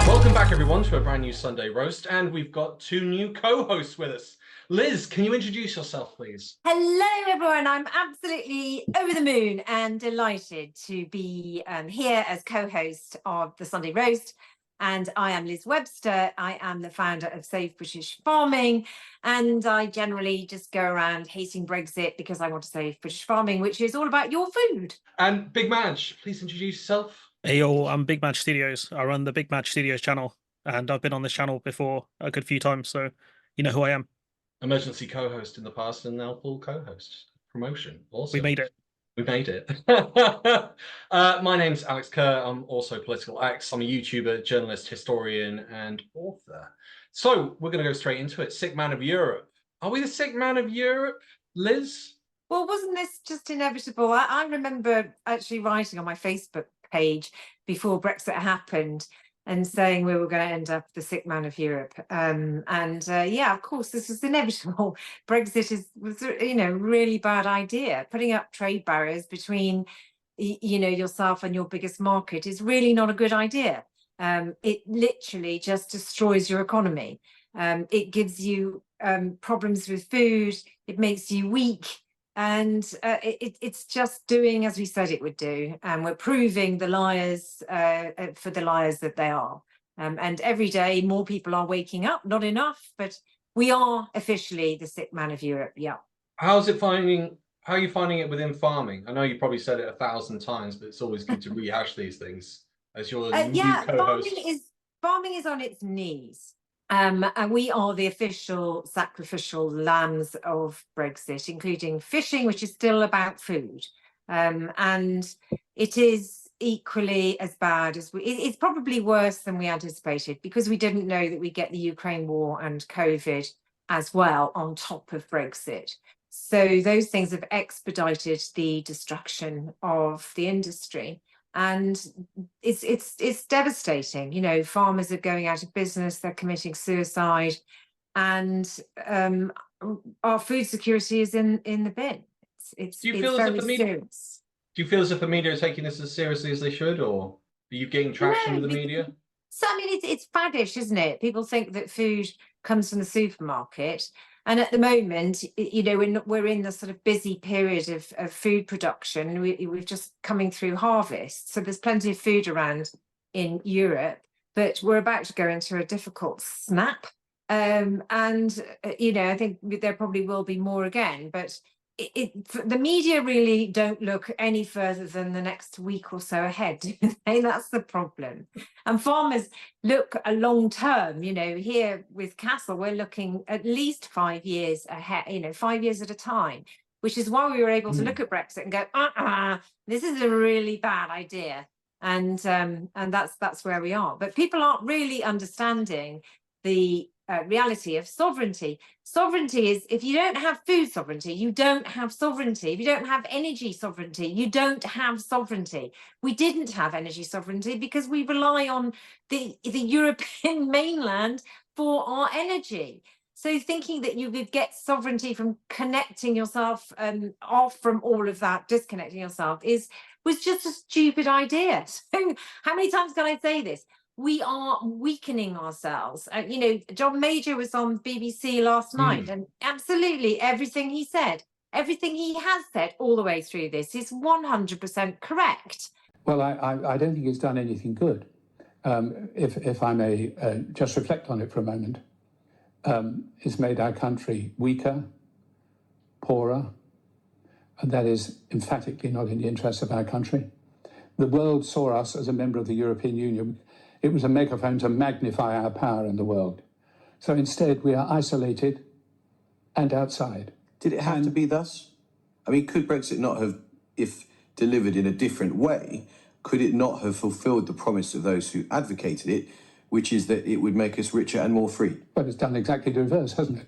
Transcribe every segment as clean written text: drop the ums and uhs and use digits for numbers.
Welcome back, everyone, to a brand new Sunday roast, and we've got two new co-hosts with us. Liz, can you introduce yourself, please? Hello, everyone. I'm absolutely over the moon and delighted to be here as co-host of the Sunday roast. And I am Liz Webster. I am the founder of Save British Farming, and I generally just go around hating Brexit because I want to save British farming, which is all about your food. And Big Madge, please introduce yourself. Hey all, I'm Big Madge Studios. I run the Big Madge Studios channel, and I've been on this channel before a good few times, so you know who I am. Emergency co-host in the past and now full co-host. Promotion. Awesome. We made it. We made it. My name's Alex Kerr. I'm also Political X. I'm a YouTuber, journalist, historian, and author. So we're going to go straight into it. Sick man of Europe. Are we the sick man of Europe, Liz? Well, wasn't this just inevitable? I remember actually writing on my Facebook page before Brexit happened and saying we were going to end up the sick man of Europe. Yeah, of course, this was inevitable. Brexit was really bad idea. Putting up trade barriers between, yourself and your biggest market is really not a good idea. It literally just destroys your economy. It gives you problems with food. It makes you weak. And it's just doing as we said it would do. And we're proving the liars for the liars that they are. And every day more people are waking up, not enough, but we are officially the sick man of Europe. Yeah. How are you finding it within farming? I know you probably said it 1,000 times, but it's always good to rehash these things as your new co-host. Farming is on its knees. And we are the official sacrificial lambs of Brexit, including fishing, which is still about food. And it is equally as bad as it's probably worse than we anticipated, because we didn't know that we'd get the Ukraine war and COVID as well on top of Brexit. So those things have expedited the destruction of the industry. And it's devastating. Farmers are going out of business, they're committing suicide, and our food security is in the bin. It's very serious. Do you feel as if the media are taking this as seriously as they should, or are you getting traction with the media? So I mean, it's faddish, isn't it? People think that food comes from the supermarket. And at the moment, we're in the sort of busy period of food production. We're just coming through harvest. So there's plenty of food around in Europe, but we're about to go into a difficult snap. I think there probably will be more again. But the media really don't look any further than the next week or so ahead. That's the problem. And farmers look a long term. Here with Castle, we're looking at least 5 years ahead, 5 years at a time, which is why we were able to look at Brexit and go, this is a really bad idea. And that's where we are. But people aren't really understanding the reality of sovereignty. Sovereignty is, if you don't have food sovereignty, you don't have sovereignty. If you don't have energy sovereignty, you don't have sovereignty. We didn't have energy sovereignty because we rely on the European mainland for our energy. So thinking that you could get sovereignty from connecting yourself off from all of that, disconnecting yourself, was just a stupid idea. So how many times can I say this? We are weakening ourselves. John Major was on BBC last night, and absolutely everything he said, everything he has said all the way through this is 100% correct. Well, I don't think it's done anything good. If I may just reflect on it for a moment, it's made our country weaker, poorer, and that is emphatically not in the interest of our country. The world saw us as a member of the European Union. It was a megaphone to magnify our power in the world. So instead, we are isolated and outside. Did it have to be thus? I mean, could Brexit not have, if delivered in a different way, could it not have fulfilled the promise of those who advocated it, which is that it would make us richer and more free? But it's done exactly the reverse, hasn't it?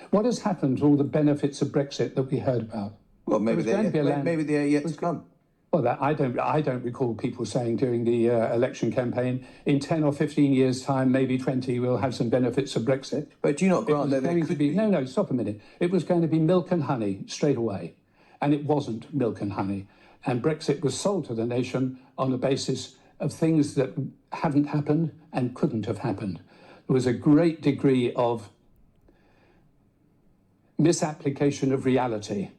What has happened to all the benefits of Brexit that we heard about? Well, maybe they're yet to come. Well, I don't recall people saying during the election campaign, in 10 or 15 years' time, maybe 20, we'll have some benefits of Brexit. But do you not grant that there could be? No, stop a minute. It was going to be milk and honey straight away. and it wasn't milk and honey. And Brexit was sold to the nation on the basis of things that hadn't happened and couldn't have happened. There was a great degree of misapplication of reality,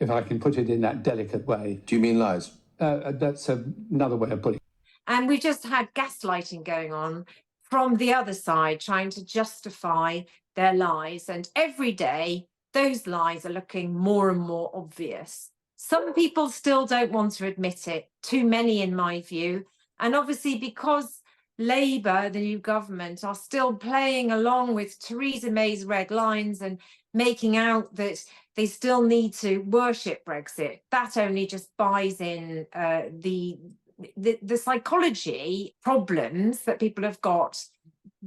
if I can put it in that delicate way. Do you mean lies? That's another way of putting it. And we just had gaslighting going on from the other side, trying to justify their lies. And every day, those lies are looking more and more obvious. Some people still don't want to admit it, too many in my view. And obviously, because Labour, the new government, are still playing along with Theresa May's red lines and making out that they still need to worship Brexit, that only just buys in the psychology problems that people have got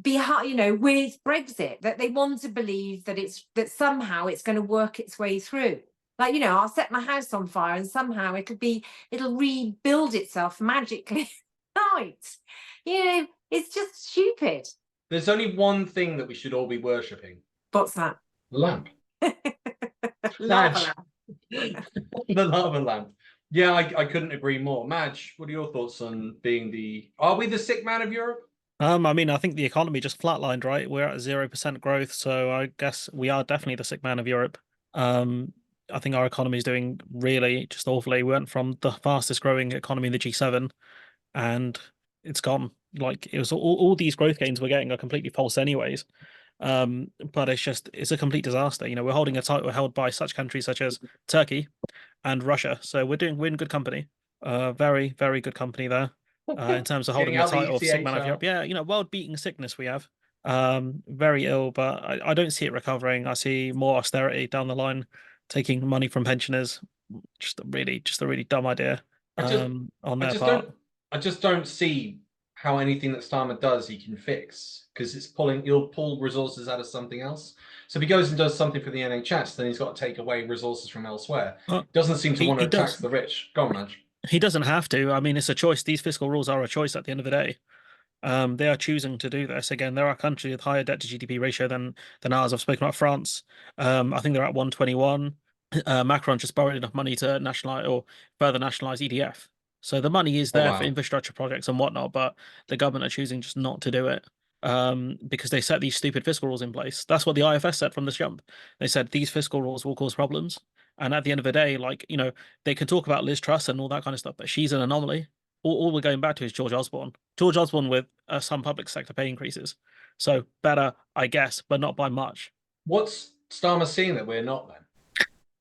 behind, you know, with Brexit, that they want to believe that that somehow it's going to work its way through. Like, you know, I'll set my house on fire and somehow it'll rebuild itself magically. Right. You know, it's just stupid. There's only one thing that we should all be worshipping. What's that? The lamp. Lava lamp. The lava lamp. Yeah, I couldn't agree more. Madge, what are your thoughts on being are we the sick man of Europe? I mean, I think the economy just flatlined, right? We're at 0% growth, so I guess we are definitely the sick man of Europe. I think our economy is doing really just awfully. We went from the fastest growing economy in the G7, and it's gone. Like, it was all these growth gains we're getting are completely false anyways. But it's a complete disaster. You know, we're holding a title held by such countries such as Turkey and Russia. So we're in good company. Very, very good company there. In terms of holding the title of sick man of Europe. Yeah, you know, world-beating sickness we have. Very ill, but I don't see it recovering. I see more austerity down the line, taking money from pensioners. Just a really dumb idea on their part. I just don't see how anything that Starmer does he can fix, because he'll pull resources out of something else. So if he goes and does something for the NHS, then he's got to take away resources from elsewhere. Doesn't seem to want to tax the rich. Go on, Madge. He doesn't have to. I mean, it's a choice. These fiscal rules are a choice at the end of the day. They are choosing to do this. Again, there are countries with higher debt to GDP ratio than ours. I've spoken about France. I think they're at 121. Macron just borrowed enough money to nationalize or further nationalize EDF. So the money is there for infrastructure projects and whatnot, but the government are choosing just not to do it because they set these stupid fiscal rules in place. That's what the IFS said from the jump. They said these fiscal rules will cause problems. And at the end of the day, like, you know, they can talk about Liz Truss and all that kind of stuff, but she's an anomaly. All we're going back to is George Osborne. George Osborne with some public sector pay increases. So better, I guess, but not by much. What's Starmer seeing that we're not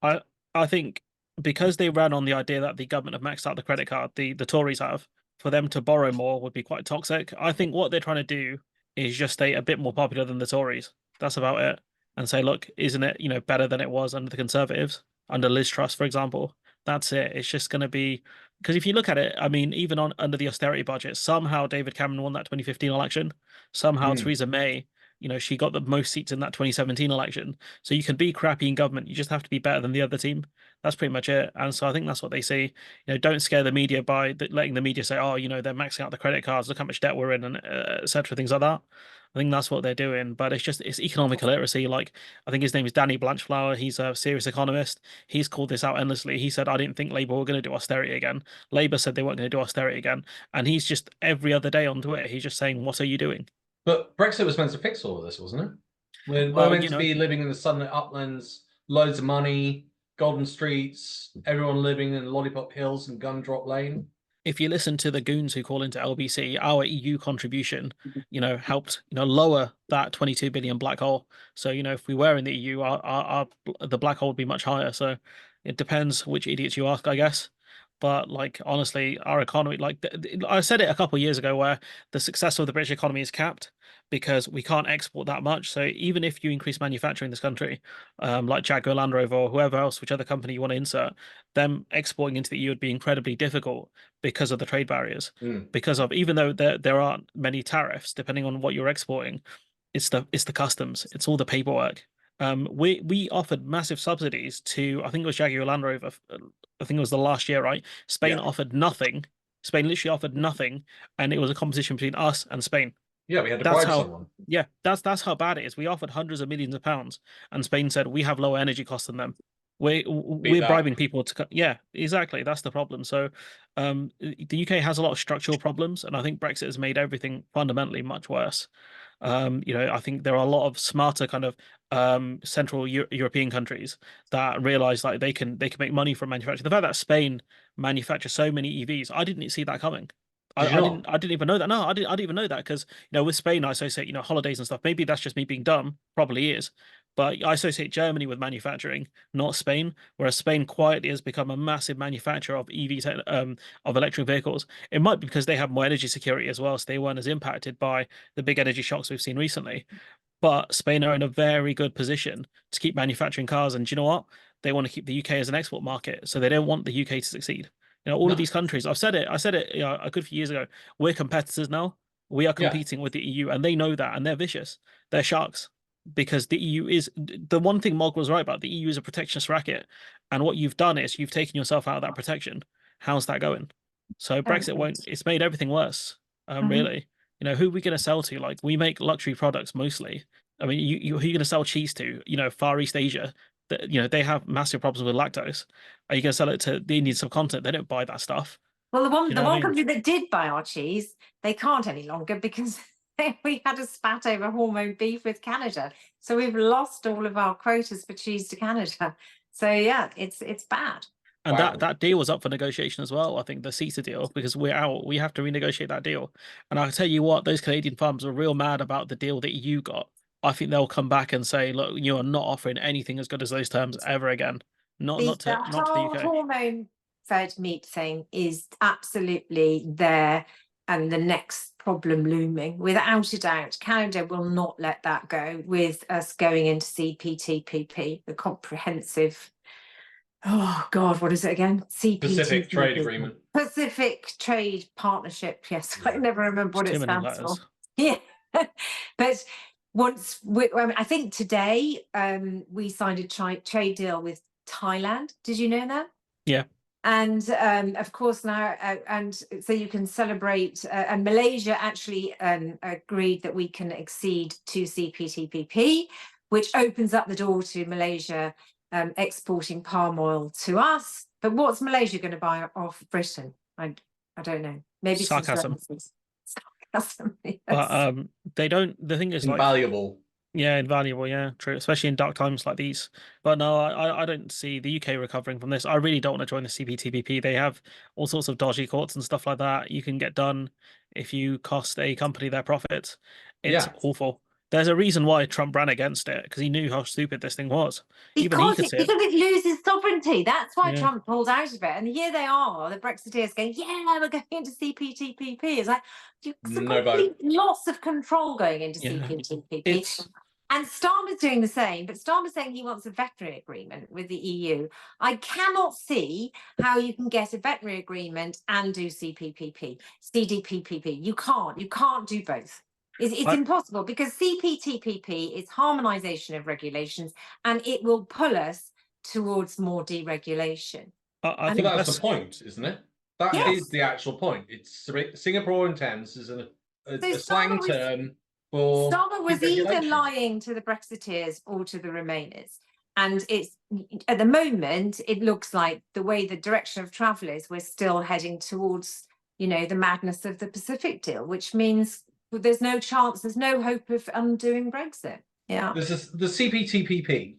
then? I think because they ran on the idea that the government have maxed out the credit card, the Tories have, for them to borrow more would be quite toxic. I think what they're trying to do is just stay a bit more popular than the Tories. That's about it. And say, look, isn't it, you know, better than it was under the Conservatives, under Liz Truss, for example? That's it. It's just going to be, because if you look at it, I mean, even under the austerity budget, somehow David Cameron won that 2015 election. Somehow Theresa May, you know, she got the most seats in that 2017 election. So you can be crappy in government. You just have to be better than the other team. That's pretty much it. And so I think that's what they see. You know, don't scare the media by letting the media say, oh, you know, they're maxing out the credit cards. Look how much debt we're in, and et cetera, things like that. I think that's what they're doing. But it's economic illiteracy. Like, I think his name is Danny Blanchflower. He's a serious economist. He's called this out endlessly. He said, I didn't think Labour were going to do austerity again. Labour said they weren't going to do austerity again. And he's just every other day on Twitter, he's just saying, what are you doing? But Brexit was meant to fix all of this, wasn't it? We're meant to be living in the sunlit uplands, loads of money, golden streets, everyone living in Lollipop Hills and Gumdrop Lane. If you listen to the goons who call into LBC, our EU contribution, you know, helped, you know, lower that 22 billion black hole. So, you know, if we were in the EU, the black hole would be much higher. So it depends which idiots you ask, I guess. But like, honestly, our economy, like I said it a couple of years ago, where the success of the British economy is capped because we can't export that much. So even if you increase manufacturing in this country, like Jaguar Land Rover or whoever else, whichever company you want to insert, them exporting into the EU would be incredibly difficult because of the trade barriers. Because of, even though there aren't many tariffs, depending on what you're exporting, it's the customs, it's all the paperwork. We offered massive subsidies to, I think it was Jaguar Land Rover. I think it was the last year, right? Spain offered nothing. Spain literally offered nothing, and it was a competition between us and Spain. Yeah, we had to bribe someone. Yeah, that's how bad it is. We offered hundreds of millions of pounds, and Spain said we have lower energy costs than them. We're that. bribing people to yeah, exactly, that's the problem. So the UK has a lot of structural problems, and I think Brexit has made everything fundamentally much worse. I think there are a lot of smarter kind of Central European countries that realize like they can make money from manufacturing. The fact that Spain manufactures so many EVs, I didn't see that coming. Did you not? I didn't even know that. No, I didn't even know that because with Spain I associate holidays and stuff. Maybe that's just me being dumb, probably is. But I associate Germany with manufacturing, not Spain. Whereas Spain quietly has become a massive manufacturer of of electric vehicles. It might be because they have more energy security as well, so they weren't as impacted by the big energy shocks we've seen recently. But Spain are in a very good position to keep manufacturing cars, and do you know what? They want to keep the UK as an export market, so they don't want the UK to succeed. All of No. these countries, I said it, a good few years ago. We're competitors now. We are competing with the EU, and they know that, and they're vicious. They're sharks because the EU is the one thing Mog was right about. The EU is a protectionist racket, and what you've done is you've taken yourself out of that protection. How's that going? So Brexit won't. It's made everything worse. Really. Who are we going to sell to? Like, we make luxury products mostly. I mean, who are you going to sell cheese to? Far East Asia. They have massive problems with lactose. Are you going to sell it to the Indian subcontinent? They don't buy that stuff. Well, the one I mean? country that did buy our cheese, they can't any longer because we had a spat over hormone beef with Canada. So we've lost all of our quotas for cheese to Canada. So yeah, it's bad. And Wow. that deal was up for negotiation as well. I think the CETA deal, because we're out, we have to renegotiate that deal. And I'll tell you what, those Canadian farmers were real mad about the deal that you got. I think they'll come back and say, look, you are not offering anything as good as those terms ever again. Not to the UK. Hormone-fed meat thing is absolutely there, and the next problem looming. Without a doubt, Canada will not let that go with us going into CPTPP, the comprehensive. Oh God, what is it again? Pacific Trade Agreement. Pacific Trade Partnership. Yes, I never remember what it stands for. Yeah, but once I think today we signed a trade deal with Thailand. Did you know that? Yeah. And of course now, and so you can celebrate. And Malaysia actually agreed that we can accede to CPTPP, which opens up the door to Malaysia exporting palm oil to us. But what's Malaysia going to buy off Britain? I don't know. Maybe sarcasm. Sarcasm, yes. But they don't. The thing is, Invaluable. Yeah, invaluable. Yeah, true. Especially in dark times like these. But no, I don't see the UK recovering from this. I really don't want to join the CPTPP. They have all sorts of dodgy courts and stuff like that. You can get done if you cost a company their profits. It's awful. There's a reason why Trump ran against it, because he knew how stupid this thing was. Because it loses sovereignty. That's why Trump pulled out of it. And here they are, the Brexiteers going, yeah, we're going into CPTPP. It's like, it's a complete loss of control going into CPTPP. And Starmer's doing the same, but Starmer's saying he wants a veterinary agreement with the EU. I cannot see how you can get a veterinary agreement and do CDPPP. You can't do both. It's impossible, because CPTPP is harmonization of regulations, and it will pull us towards more deregulation. I think that's the point, isn't it? That is the actual point. It's Singapore and Thames is a slang term for. Starmer was either lying to the Brexiteers or to the Remainers. And it's at the moment, it looks like the way the direction of travel is, we're still heading towards, the madness of the Pacific deal, which means there's no chance, there's no hope of undoing Brexit. Yeah. The CPTPP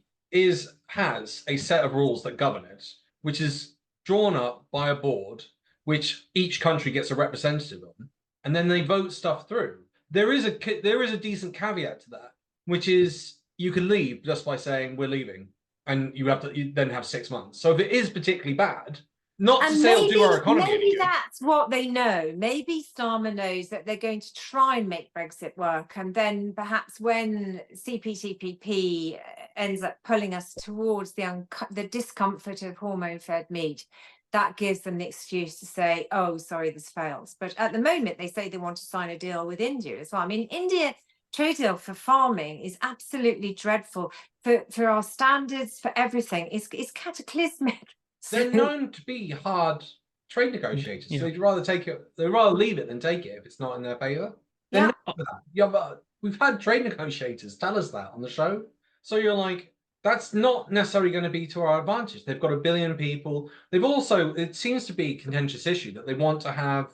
has a set of rules that govern it, which is drawn up by a board, which each country gets a representative on, and then they vote stuff through. There is a decent caveat to that, which is you can leave just by saying we're leaving, and you then have 6 months. So if it is particularly bad, not to say it'll do our economy. Maybe that's what they know. Maybe Starmer knows that they're going to try and make Brexit work, and then perhaps when CPTPP ends up pulling us towards the discomfort of hormone-fed meat, that gives them the excuse to say, oh, sorry, this fails. But at the moment, they say they want to sign a deal with India as well. I mean, India trade deal for farming is absolutely dreadful for our standards, for everything. It's cataclysmic. They're known to be hard trade negotiators. So they'd rather leave it than take it if it's not in their favour. They're known for that. Yeah, but we've had trade negotiators tell us that on the show. So you're like, That's not necessarily going to be to our advantage. They've got 1 billion people. They've also, it seems to be a contentious issue that they want to have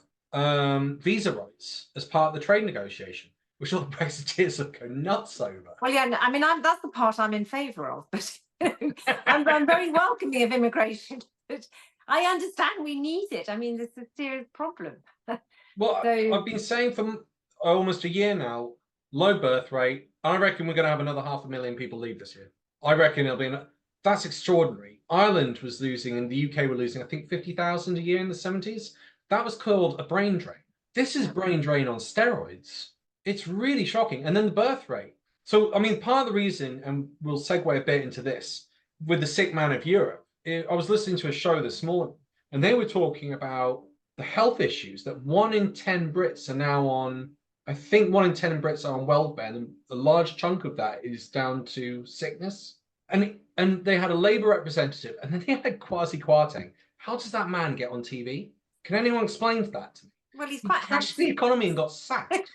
visa rights as part of the trade negotiation, which all the Brexiteers will go nuts over. Well, yeah, I mean, that's the part I'm in favour of, but I'm very welcoming of immigration. But I understand we need it. I mean, it's a serious problem. Well, So- I've been saying for almost a year now, low birth rate. I reckon we're going to have another 500,000 people leave this year. I reckon it'll be, that's extraordinary. Ireland was losing and the UK were losing, I think, 50,000 a year in the 70s. That was called a brain drain. This is brain drain on steroids. It's really shocking. And then the birth rate. So, I mean, part of the reason, and we'll segue a bit into this, with the sick man of Europe, I was listening to a show this morning, and they were talking about the health issues that 1 in 10 Brits are now on. I think 1 in 10 Brits are on welfare, and a large chunk of that is down to sickness. And they had a Labour representative, and then they had Kwasi Kwarteng. How does that man get on TV? Can anyone explain that to me? Well, he's He quite crashed the economy and got sacked.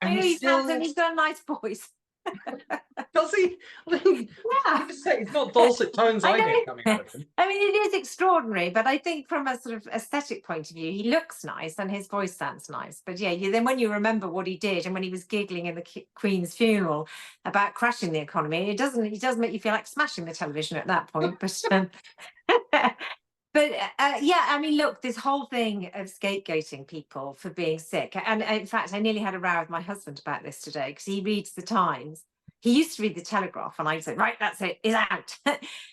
I know he's handsome, he's got a nice voice. Does he? I mean, Yeah. it's not dulcet tones I get coming out of him. I mean, it is extraordinary, but I think from a sort of aesthetic point of view, he looks nice and his voice sounds nice. But yeah, then when you remember what he did and when he was giggling in the Queen's funeral about crashing the economy, it does make you feel like smashing the television at that point. But yeah, I mean, look, this whole thing of scapegoating people for being sick. And in fact, I nearly had a row with my husband about this today because he reads the Times. He used to read the Telegraph, and I said, right, that's it, it's out.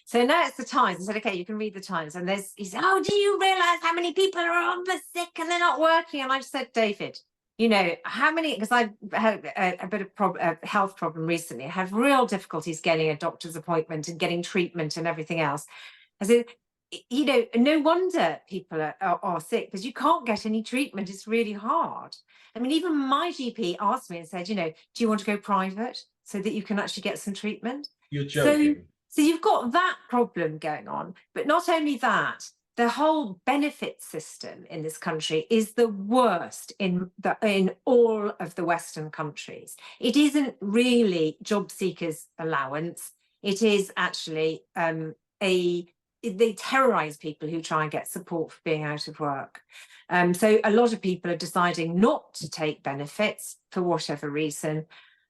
So now it's the Times. I said, okay, you can read the Times. And he said, oh, do you realise how many people are on the sick and they're not working? And I said, David, you know, how many, because I've had a bit of a health problem recently. I had real difficulties getting a doctor's appointment and getting treatment and everything else. I said, you know, no wonder people are sick because you can't get any treatment. It's really hard. I mean, even my GP asked me and said, you know, do you want to go private so that you can actually get some treatment? You're joking. So you've got that problem going on. But not only that, the whole benefit system in this country is the worst in all of the Western countries. It isn't really job seekers allowance. It is actually they terrorize people who try and get support for being out of work. So a lot of people are deciding not to take benefits for whatever reason.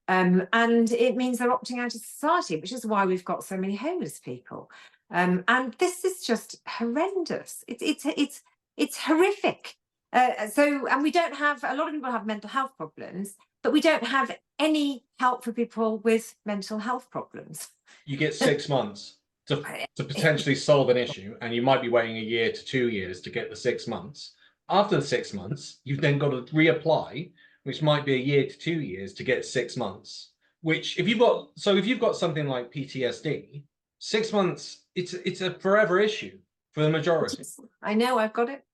And it means they're opting out of society, which is why we've got so many homeless people. And this is just horrendous. It's horrific. And we don't have, a lot of people have mental health problems, but we don't have any help for people with mental health problems. You get 6 months to potentially solve an issue, and you might be waiting 1 year to 2 years to get the 6 months. After the 6 months, you've then got to reapply, which might be 1 year to 2 years to get 6 months. Which, if you've got something like PTSD, 6 months, it's a forever issue for the majority. I know, I've got it.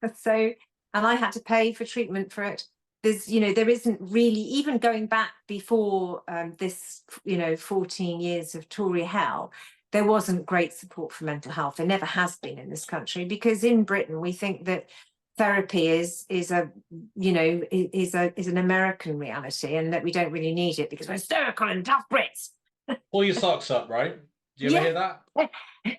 And I had to pay for treatment for it. There isn't really, even going back before this, 14 years of Tory hell, there wasn't great support for mental health. There never has been in this country, because in Britain we think that therapy is an American reality, and that we don't really need it because we're hysterical and tough Brits. Pull your socks up, right? Do you ever hear that?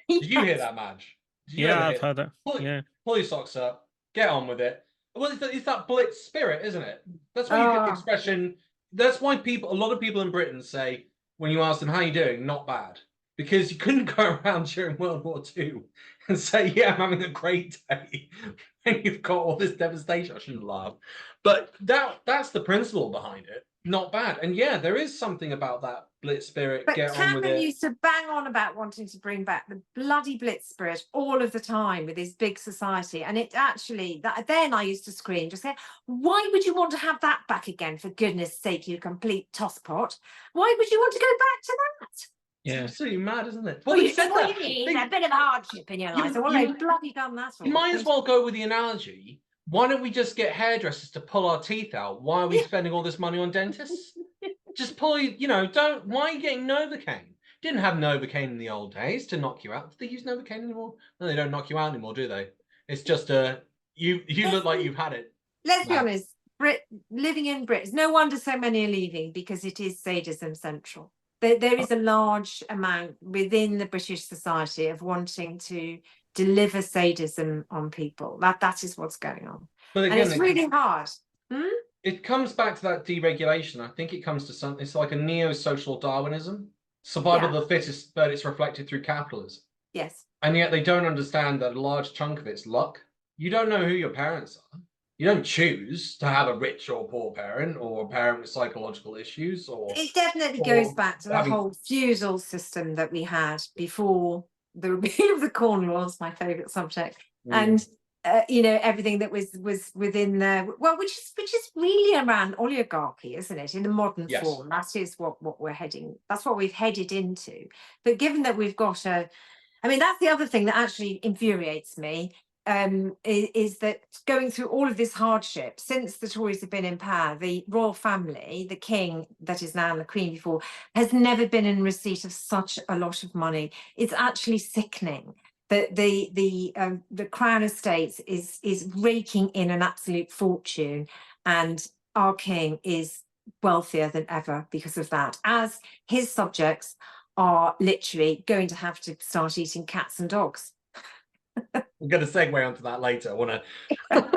Did you hear that, Madge? Yeah, I've heard that. Pull your socks up, get on with it. Well, it's that blitz spirit, isn't it? That's why you get the expression. That's why a lot of people in Britain say, when you ask them, how you doing? Not bad. Because you couldn't go around during World War II and say, yeah, I'm having a great day, when you've got all this devastation. I shouldn't laugh. But that's the principle behind it. Not bad. And yeah, there is something about that blitz spirit. But get on with Cameron it. used to bang on about wanting to bring back the bloody blitz spirit all of the time with his big society. And it actually, then I used to scream, just say, why would you want to have that back again? For goodness sake, you complete tosspot. Why would you want to go back to that? Yeah, it's absolutely mad, isn't it? Well, you need a bit of hardship in your life. So what have they bloody done that for? You might as well go with the analogy. Why don't we just get hairdressers to pull our teeth out? Why are we spending all this money on dentists? Just pull, why are you getting Novocaine? Didn't have Novocaine in the old days to knock you out. Do they use Novocaine anymore? No, they don't knock you out anymore, do they? It's just you look like you've had it. Let's be honest, living in Britain, no wonder so many are leaving, because it is sadism central. there is a large amount within the British society of wanting to deliver sadism on people. That is what's going on. But And again, it's really hard. it comes back to that deregulation. I think it comes to something, it's like a neo-social Darwinism. Survival of the fittest, but it's reflected through capitalism. Yes. And yet they don't understand that a large chunk of it's luck. You don't know who your parents are. You don't choose to have a rich or poor parent, or a parent with psychological issues, or It definitely goes back to the whole feudal system that we had before the repeal of the Corn Laws, my favourite subject, and you know, everything that was within there. Well, which is really around oligarchy, isn't it? In the modern form, that is what we're heading. That's what we've headed into. But given that we've got I mean, that's the other thing that actually infuriates me. Is that going through all of this hardship since the Tories have been in power, the royal family, the king that is now and the queen before, has never been in receipt of such a lot of money. It's actually sickening that the Crown Estates is raking in an absolute fortune, and our king is wealthier than ever because of that, as his subjects are literally going to have to start eating cats and dogs. We're going to segue onto that later. I want to.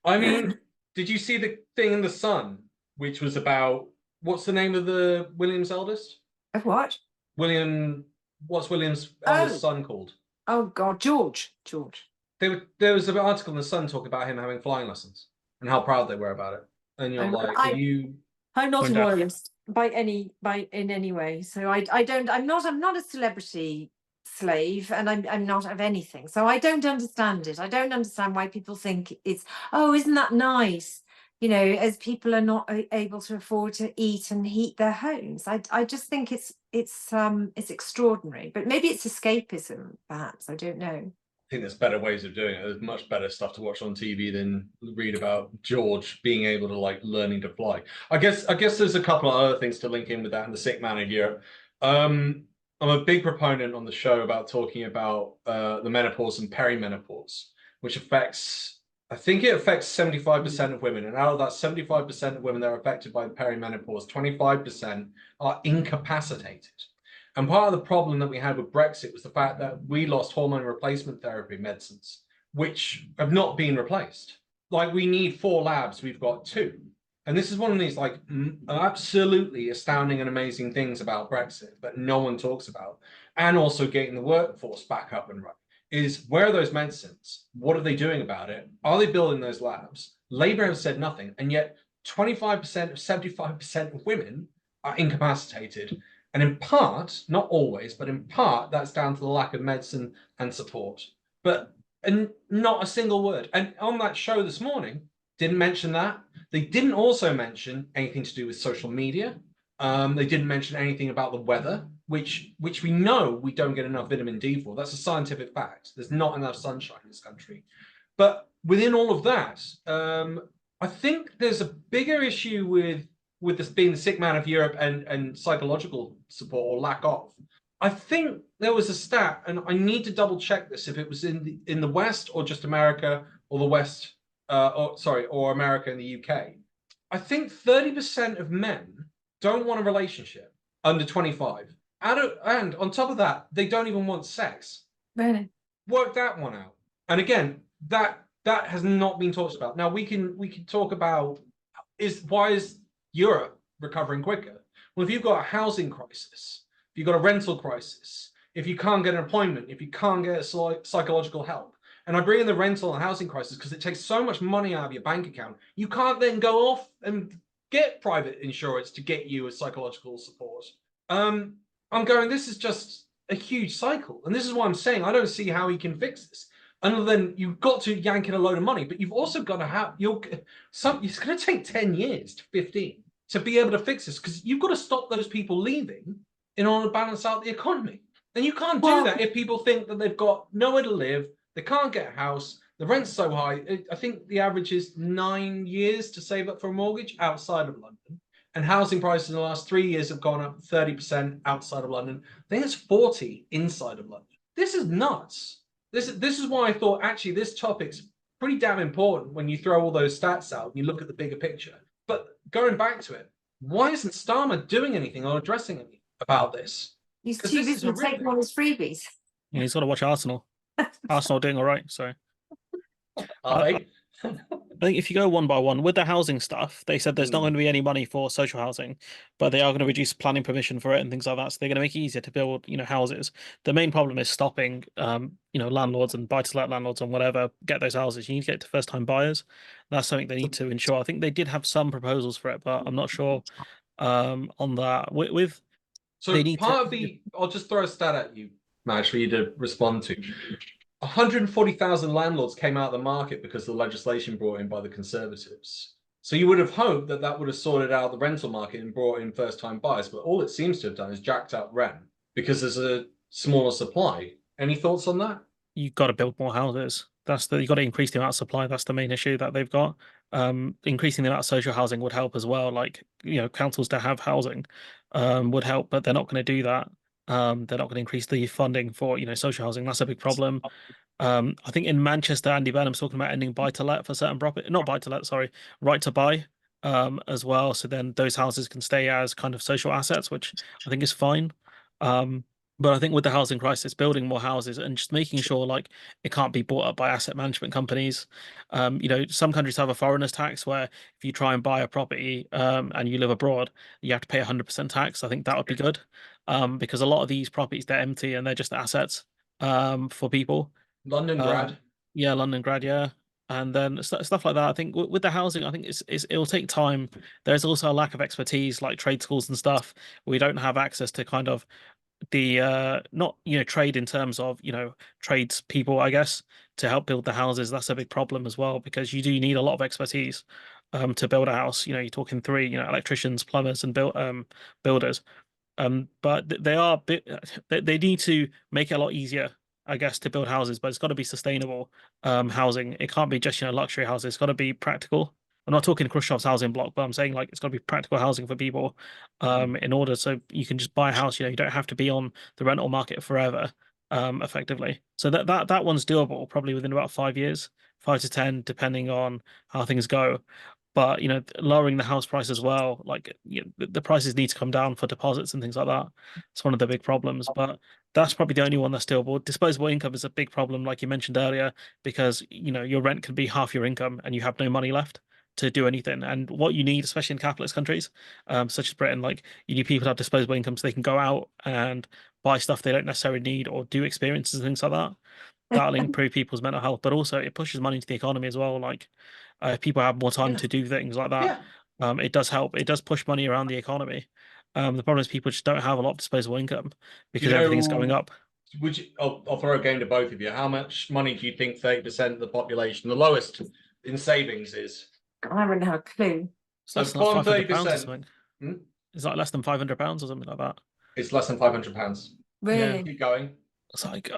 I mean, did you see the thing in the Sun, which was about what's the name of the William's eldest? Of what? William. What's William's eldest son called? Oh God, George. There was an article in the Sun talking about him having flying lessons and how proud they were about it. And you're like, I'm not a royalist in any way. So I'm not a celebrity slave, and I'm not of anything. So I don't understand it. I don't understand why people think it's, oh, isn't that nice? You know, as people are not able to afford to eat and heat their homes. I just think it's extraordinary. But maybe it's escapism, perhaps. I don't know. I think there's better ways of doing it. There's much better stuff to watch on TV than read about George being able to learning to fly. I guess there's a couple of other things to link in with that in the sick man of Europe. I'm a big proponent on the show about talking about the menopause and perimenopause, which affects, I think it affects 75% of women. And out of that 75% of women that are affected by perimenopause, 25% are incapacitated. And part of the problem that we had with Brexit was the fact that we lost hormone replacement therapy medicines, which have not been replaced. Like, we need 4 labs, we've got 2. And this is one of these absolutely astounding and amazing things about Brexit that no one talks about, and also getting the workforce back up and running, is where are those medicines? What are they doing about it? Are they building those labs? Labour has said nothing, and yet 25% of 75% of women are incapacitated. And in part, not always, but in part, that's down to the lack of medicine and support. And not a single word. And on that show this morning, didn't mention that. They didn't also mention anything to do with social media. They didn't mention anything about the weather, which we know we don't get enough vitamin D for. That's a scientific fact. There's not enough sunshine in this country. But within all of that, I think there's a bigger issue with this being the sick man of Europe and psychological support or lack of. I think there was a stat, and I need to double check this, if it was in the West or just America, or the West, or America and the UK. I think 30% of men don't want a relationship under 25. And on top of that, they don't even want sex. Really? Work that one out. And again, that has not been talked about. Now we can talk about why is Europe recovering quicker? Well, if you've got a housing crisis, if you've got a rental crisis, if you can't get an appointment, if you can't get psychological help, and I bring in the rental and housing crisis because it takes so much money out of your bank account, you can't then go off and get private insurance to get you a psychological support. I'm going, this is just a huge cycle. And this is why I'm saying I don't see how he can fix this. Other than you've got to yank in a load of money, but you've also got to have it's going to take 10 years to 15 to be able to fix this, because you've got to stop those people leaving in order to balance out the economy. And you can't do that if people think that they've got nowhere to live, they can't get a house, the rent's so high. I think the average is 9 years to save up for a mortgage outside of London. And housing prices in the last 3 years have gone up 30% outside of London. I think it's 40 inside of London. This is nuts. This is why I thought actually this topic's pretty damn important when you throw all those stats out and you look at the bigger picture. But going back to it, Why isn't Starmer doing anything or addressing anything about this? He's 'Cause too this is busy taking horrific. all his freebies. Yeah, he's got to watch Arsenal. Arsenal doing all right. So Are they? I think if you go one by one with the housing stuff, they said there's not going to be any money for social housing, but they are going to reduce planning permission for it and things like that. So they're going to make it easier to build, houses. The main problem is stopping, landlords and buy-to-let landlords and whatever get those houses. You need to get to first-time buyers. That's something they need to ensure. I think they did have some proposals for it, but I'm not sure on that. With So they need part to. of the, I'll just throw a stat at you, Madge, for you to respond to. 140,000 landlords came out of the market because of the legislation brought in by the Conservatives. So you would have hoped that that would have sorted out the rental market and brought in first-time buyers, but all it seems to have done is jacked up rent because there's a smaller supply. Any thoughts on that? You've got to build more houses. You've got to increase the amount of supply. That's the main issue that they've got. Increasing the amount of social housing would help as well. Like, councils to have housing would help, but they're not going to do that. They're not going to increase the funding for, social housing. That's a big problem. I think in Manchester, Andy Burnham's talking about ending buy to let for certain property, not buy to let, sorry, right to buy as well. So then those houses can stay as kind of social assets, which I think is fine. But I think with the housing crisis, building more houses and just making sure like it can't be bought up by asset management companies. Some countries have a foreigners tax where if you try and buy a property and you live abroad, you have to pay 100% tax. I think that would be good because a lot of these properties, they're empty and they're just assets for people. London grad. Yeah, London grad, yeah. And then stuff like that. I think with the housing, I think it'll take time. There's also a lack of expertise, like trade schools and stuff. We don't have access to kind of the not trade in terms of trades people, I guess, to help build the houses. That's a big problem as well because you do need a lot of expertise to build a house. You're talking three, electricians, plumbers, and builders. But they need to make it a lot easier, I guess, to build houses, but it's got to be sustainable housing. It can't be just, luxury houses. It's got to be practical. I'm not talking Khrushchev's housing block, but I'm saying like it's got to be practical housing for people in order so you can just buy a house, you don't have to be on the rental market forever, effectively. So that one's doable probably within about 5 years, 5 to 10, depending on how things go. But lowering the house price as well, like the prices need to come down for deposits and things like that. It's one of the big problems, but that's probably the only one that's doable. Disposable income is a big problem, like you mentioned earlier, because your rent can be half your income and you have no money left to do anything. And what you need, especially in capitalist countries, such as Britain, like you need people to have disposable income so they can go out and buy stuff they don't necessarily need or do experiences and things like that. That'll improve people's mental health, but also it pushes money into the economy as well. Like if people have more time to do things like that, it does help. It does push money around the economy. The problem is people just don't have a lot of disposable income because everything's going up. I'll throw a game to both of you. How much money do you think 30% of the population, the lowest in savings, is? I wouldn't have a clue. It's less than like £500 or something. It's like less than £500 or something like that. It's less than £500. Really? Yeah. Keep going. It's like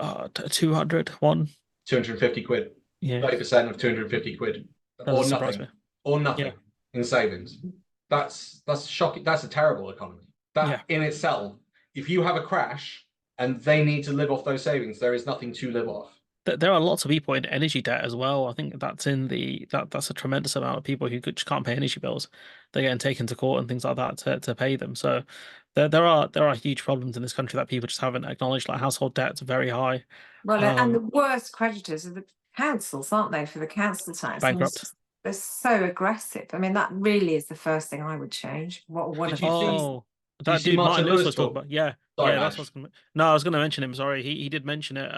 200, 250 quid. Yeah. 30% of 250 quid. Doesn't surprise me. Or nothing in savings. That's shocking. That's a terrible economy. That in itself, if you have a crash and they need to live off those savings, there is nothing to live off. There are lots of people in energy debt as well. I think that's that's a tremendous amount of people who just can't pay energy bills. They're getting taken to court and things like that to pay them. So there are huge problems in this country that people just haven't acknowledged. Like household debt's very high. Well, and the worst creditors are the councils, aren't they? For the council tax, bankrupt. They're so aggressive. I mean, that really is the first thing I would change. What Did you see? That dude Martin Lewis was talking talk? about. Yeah. Sorry, Yeah, that's what's gonna. No, I was going to mention him. Sorry, he did mention it.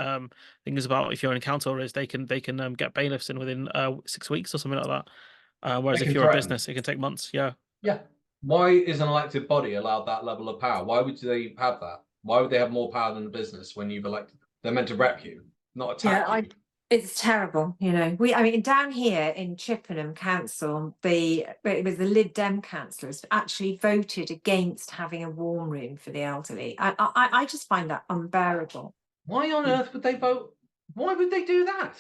Things about if you're in council arrears, they can get bailiffs in within 6 weeks or something like that. Whereas if you're a business, it can take months. Yeah. Yeah. Why is an elected body allowed that level of power? Why would they have that? Why would they have more power than the business when you've elected them? They're meant to rep you, not attack you. It's terrible, I mean, down here in Chippenham Council, it was the Lib Dem councillors actually voted against having a warm room for the elderly. I just find that unbearable. Why on earth would they vote? Why would they do that?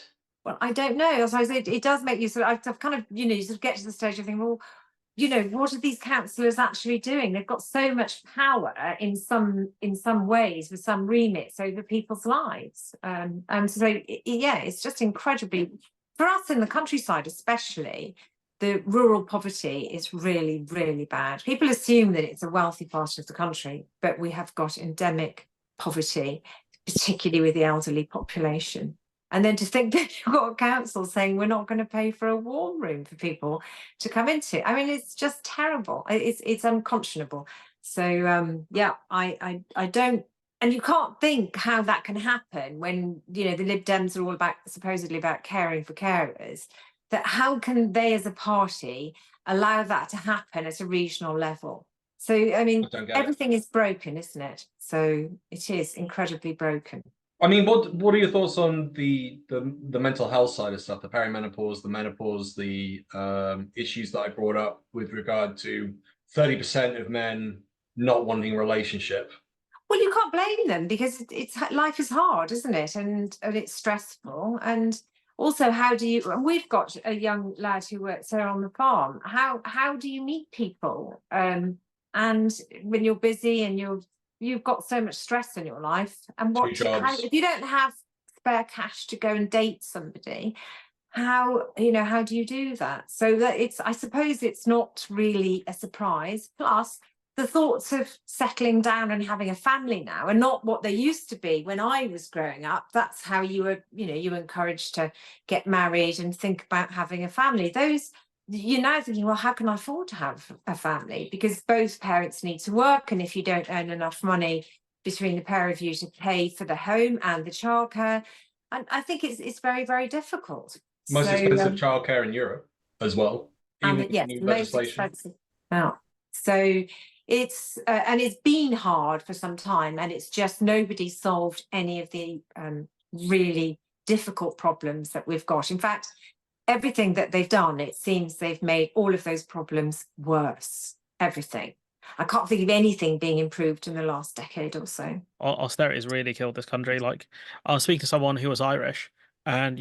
Well, I don't know. I suppose it does make you sort of kind of, you sort of get to the stage of thinking, well, what are these councillors actually doing? They've got so much power in some ways with some remits over people's lives. And so, it's just incredibly, for us in the countryside especially, the rural poverty is really, really bad. People assume that it's a wealthy part of the country, but we have got endemic poverty, particularly with the elderly population. And then to think that you've got a council saying we're not going to pay for a warm room for people to come into. I mean, it's just terrible. It's unconscionable. So yeah, I don't, and you can't think how that can happen when, you know, the Lib Dems are all about supposedly about caring for carers. That how can they as a party allow that to happen at a regional level? So I mean, everything is broken, isn't it? So it is incredibly broken. I mean, what are your thoughts on the mental health side of stuff, the perimenopause, the menopause, the issues that I brought up with regard to 30% of men not wanting a relationship? Well, you can't blame them because it's life is hard, isn't it? And it's stressful. And also, how do you? And we've got a young lad who works there on the farm. How do you meet people? And when you're busy and you've got so much stress in your life, and if you don't have spare cash to go and date somebody, how do you do that? So that I suppose it's not really a surprise. Plus, the thoughts of settling down and having a family now are not what they used to be when I was growing up. That's how you were, you were encouraged to get married and think about having a family. You're now thinking, well, how can I afford to have a family? Because both parents need to work. And if you don't earn enough money between the pair of you to pay for the home and the childcare, I think it's very, very difficult. Most expensive childcare in Europe as well. And yes, most expensive. Now, so it's and it's been hard for some time, and it's just nobody solved any of the really difficult problems that we've got. In fact, everything that they've done, it seems they've made all of those problems worse. Everything. I can't think of anything being improved in the last decade or so. Austerity has really killed this country. Like, I was speaking to someone who was Irish, and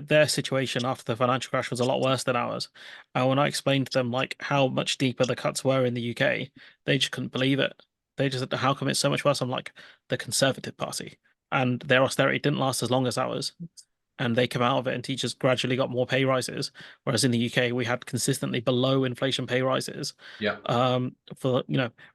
their situation after the financial crash was a lot worse than ours. And when I explained to them like how much deeper the cuts were in the UK, they just couldn't believe it. They just said, how come it's so much worse? I'm like, the Conservative Party, and their austerity didn't last as long as ours. And they came out of it, and teachers gradually got more pay rises, whereas in the UK we had consistently below inflation pay rises. Yeah. For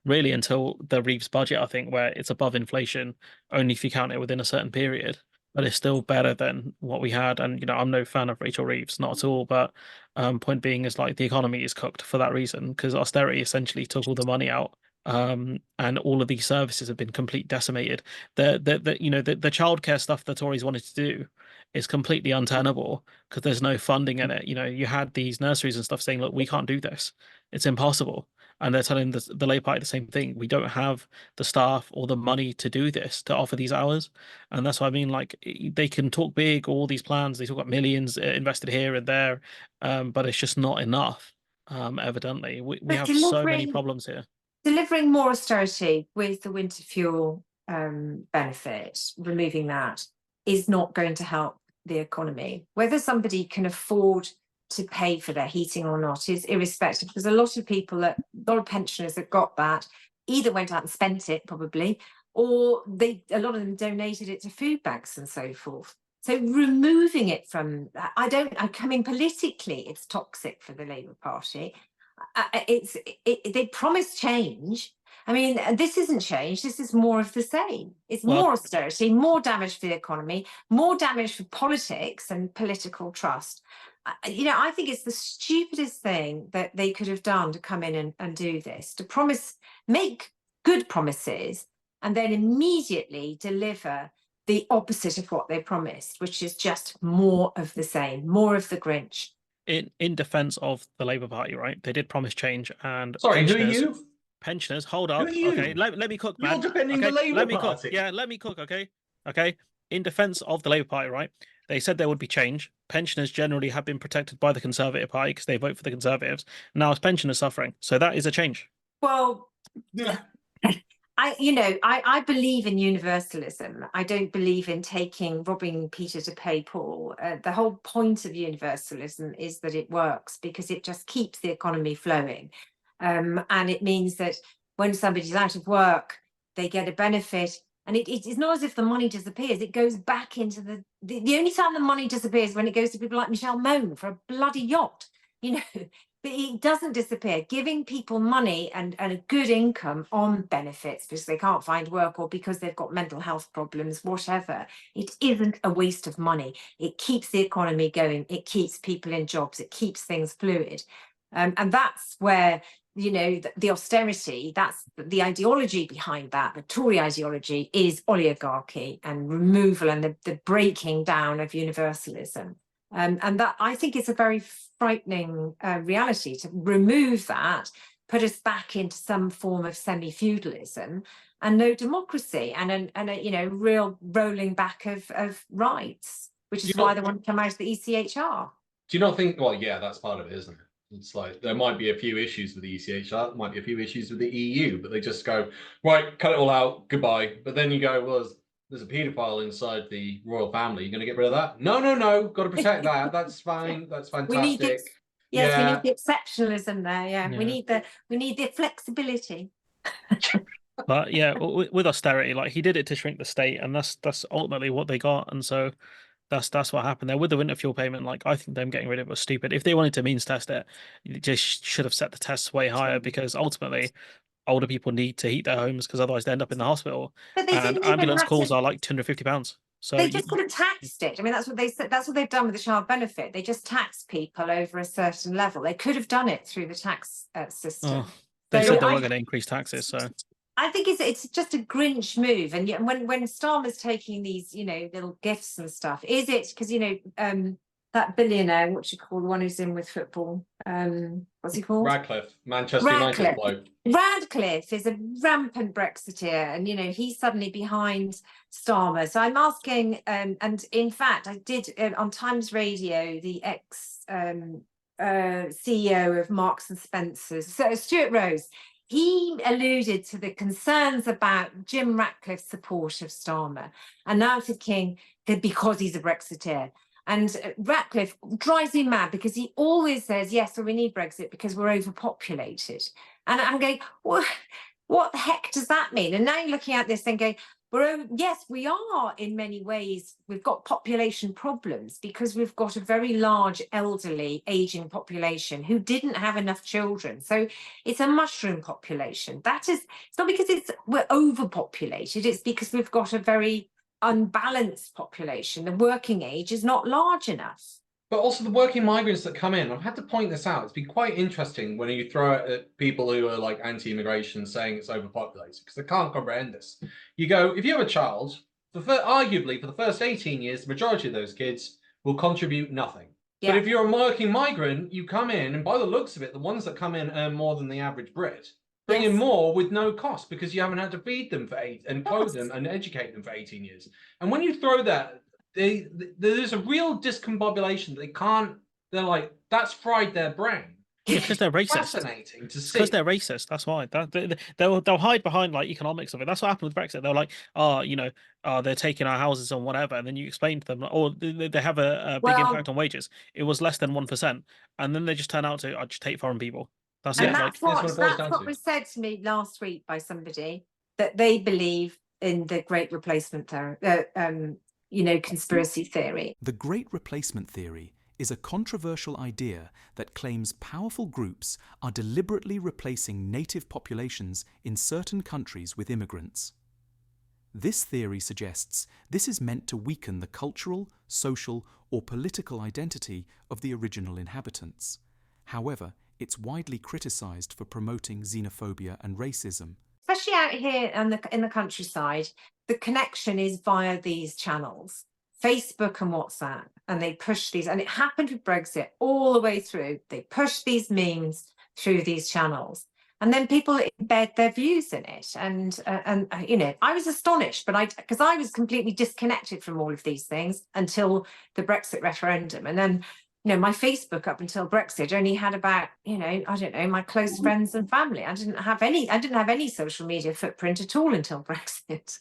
really until the Reeves budget, I think, where it's above inflation only if you count it within a certain period, but it's still better than what we had. And I'm no fan of Rachel Reeves, not at all. But point being is like the economy is cooked for that reason, because austerity essentially took all the money out. And all of these services have been completely decimated. The childcare stuff the Tories wanted to do is completely untenable because there's no funding in it. You had these nurseries and stuff saying, look, we can't do this. It's impossible. And they're telling the Labour Party the same thing. We don't have the staff or the money to do this, to offer these hours. And that's what I mean. Like, they can talk big, all these plans. They talk about millions invested here and there, but it's just not enough, evidently. We have so many problems here. Delivering more austerity with the winter fuel benefit, removing that, is not going to help the economy. Whether somebody can afford to pay for their heating or not is irrespective, because a lot of pensioners that got that either went out and spent it probably, or a lot of them donated it to food banks and so forth. So removing it from, politically, it's toxic for the Labour Party. They promise change. I mean, this isn't change. This is more of the same. It's more austerity, more damage for the economy, more damage for politics and political trust. I think it's the stupidest thing that they could have done to come in and do this, to make good promises and then immediately deliver the opposite of what they promised, which is just more of the same, more of the Grinch. In defense of the Labour Party, right? They did promise change, and sorry, who are you? Pensioners, hold up. Okay, let me cook, man. You're defending the Labour Party. Yeah, let me cook, okay? In defense of the Labour Party, right? They said there would be change. Pensioners generally have been protected by the Conservative Party because they vote for the Conservatives. Now it's pensioners suffering. So that is a change. Well, I believe in universalism. I don't believe in robbing Peter to pay Paul. The whole point of universalism is that it works because it just keeps the economy flowing. And it means that when somebody's out of work, they get a benefit. And it's not as if the money disappears. It goes back into the only time the money disappears when it goes to people like Michelle Mone for a bloody yacht. But it doesn't disappear. Giving people money and a good income on benefits because they can't find work or because they've got mental health problems, whatever, it isn't a waste of money. It keeps the economy going. It keeps people in jobs. It keeps things fluid. And that's where, you know, the austerity, that's the ideology behind that. The Tory ideology is oligarchy and removal and the breaking down of universalism. And that, I think, it's a very frightening reality to remove that, put us back into some form of semi-feudalism and no democracy and a you know, real rolling back of rights, which is why they want to come out of the ECHR. Do you not think, well, yeah, that's part of it, isn't it? It's like there might be a few issues with the ECHR, there might be a few issues with the EU, but they just go, right, cut it all out, goodbye. But then you go, well, there's a paedophile inside the royal family. You're going to get rid of that? No. Got to protect that. That's fine. That's fantastic. We need we need the exceptionalism there. Yeah. We need the flexibility. But yeah, with austerity, like he did it to shrink the state, and that's ultimately what they got. And so that's what happened there with the winter fuel payment. Like, I think them getting rid of it was stupid. If they wanted to means test it, they just should have set the tests way higher, because ultimately older people need to heat their homes because otherwise they end up in the hospital. But they And didn't even ambulance have calls to, are like £250. So they just could have taxed it. I mean, that's what they said. That's what they've done with the child benefit. They just tax people over a certain level. They could have done it through the tax system. They So said they were going to increase taxes. So I think it's just a Grinch move. And yet when Starmer's taking these, you know, little gifts and stuff, is it because, you know, that billionaire, what you call the one who's in with football, what's he called? Radcliffe, Manchester United bloke. Radcliffe is a rampant Brexiteer, and you know he's suddenly behind Starmer. So I'm asking, and in fact, I did on Times Radio, the ex CEO of Marks and Spencer's, so Stuart Rose. He alluded to the concerns about Jim Ratcliffe's support of Starmer, and now thinking that because he's a Brexiteer. And Ratcliffe drives me mad because he always says, yes, well, we need Brexit because we're overpopulated. And I'm going, well, what the heck does that mean? And now you're looking at this and going, yes, we are in many ways. We've got population problems because we've got a very large elderly aging population who didn't have enough children. So it's a mushroom population. That is, it's not because we're overpopulated. It's because we've got a very unbalanced population. The working age is not large enough. But also the working migrants that come in, I've had to point this out. It's been quite interesting when you throw it at people who are like anti-immigration saying it's overpopulated, because they can't comprehend this. You go, if you have a child, arguably for the first 18 years, the majority of those kids will contribute nothing. Yeah. But if you're a working migrant, you come in, and by the looks of it, the ones that come in earn more than the average Brit. Bring in more with no cost because you haven't had to feed them for and clothe them and educate them for 18 years. And when you throw that, there's a real discombobulation. They can't. They're like, that's fried their brain. Because they're racist. Fascinating to see. Because they're racist. That's why. They'll hide behind like economics of it. That's what happened with Brexit. They're like, they're taking our houses and whatever. And then you explain to them, they have a big impact on wages. It was less than 1%. And then they just turn out to, I just hate foreign people. That's it. That's what was said to me last week by somebody, that they believe in the Great Replacement conspiracy theory. The Great Replacement theory is a controversial idea that claims powerful groups are deliberately replacing native populations in certain countries with immigrants. This theory suggests this is meant to weaken the cultural, social, or political identity of the original inhabitants. However, it's widely criticised for promoting xenophobia and racism. Especially out here in the countryside, the connection is via these channels, Facebook and WhatsApp, and they push these, and it happened with Brexit all the way through. They push these memes through these channels, and then people embed their views in it. And I was astonished, but because I was completely disconnected from all of these things until the Brexit referendum, and then. My Facebook up until Brexit only had about, my close friends and family. I didn't have any social media footprint at all until Brexit.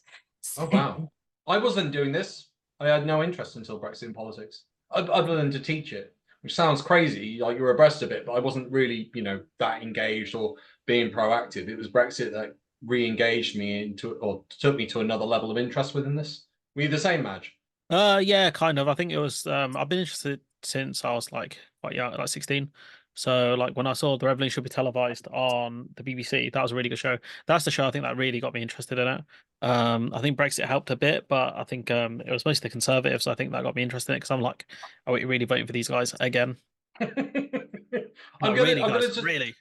Oh, wow. I wasn't doing this. I had no interest until Brexit in politics, other than to teach it, which sounds crazy, like you're abreast of it, but I wasn't really, that engaged or being proactive. It was Brexit that re-engaged me or took me to another level of interest within this. Were you the same, Madge? Yeah, kind of. I think it was, I've been interested since I was like quite young, like 16. So like when I saw The Revolution Should Be Televised on the BBC, that was a really good show. That's the show I think that really got me interested in it. I think Brexit helped a bit, but I think it was mostly the Conservatives. I think that got me interested in it because I'm like, are we really voting for these guys again? I'm gonna just really.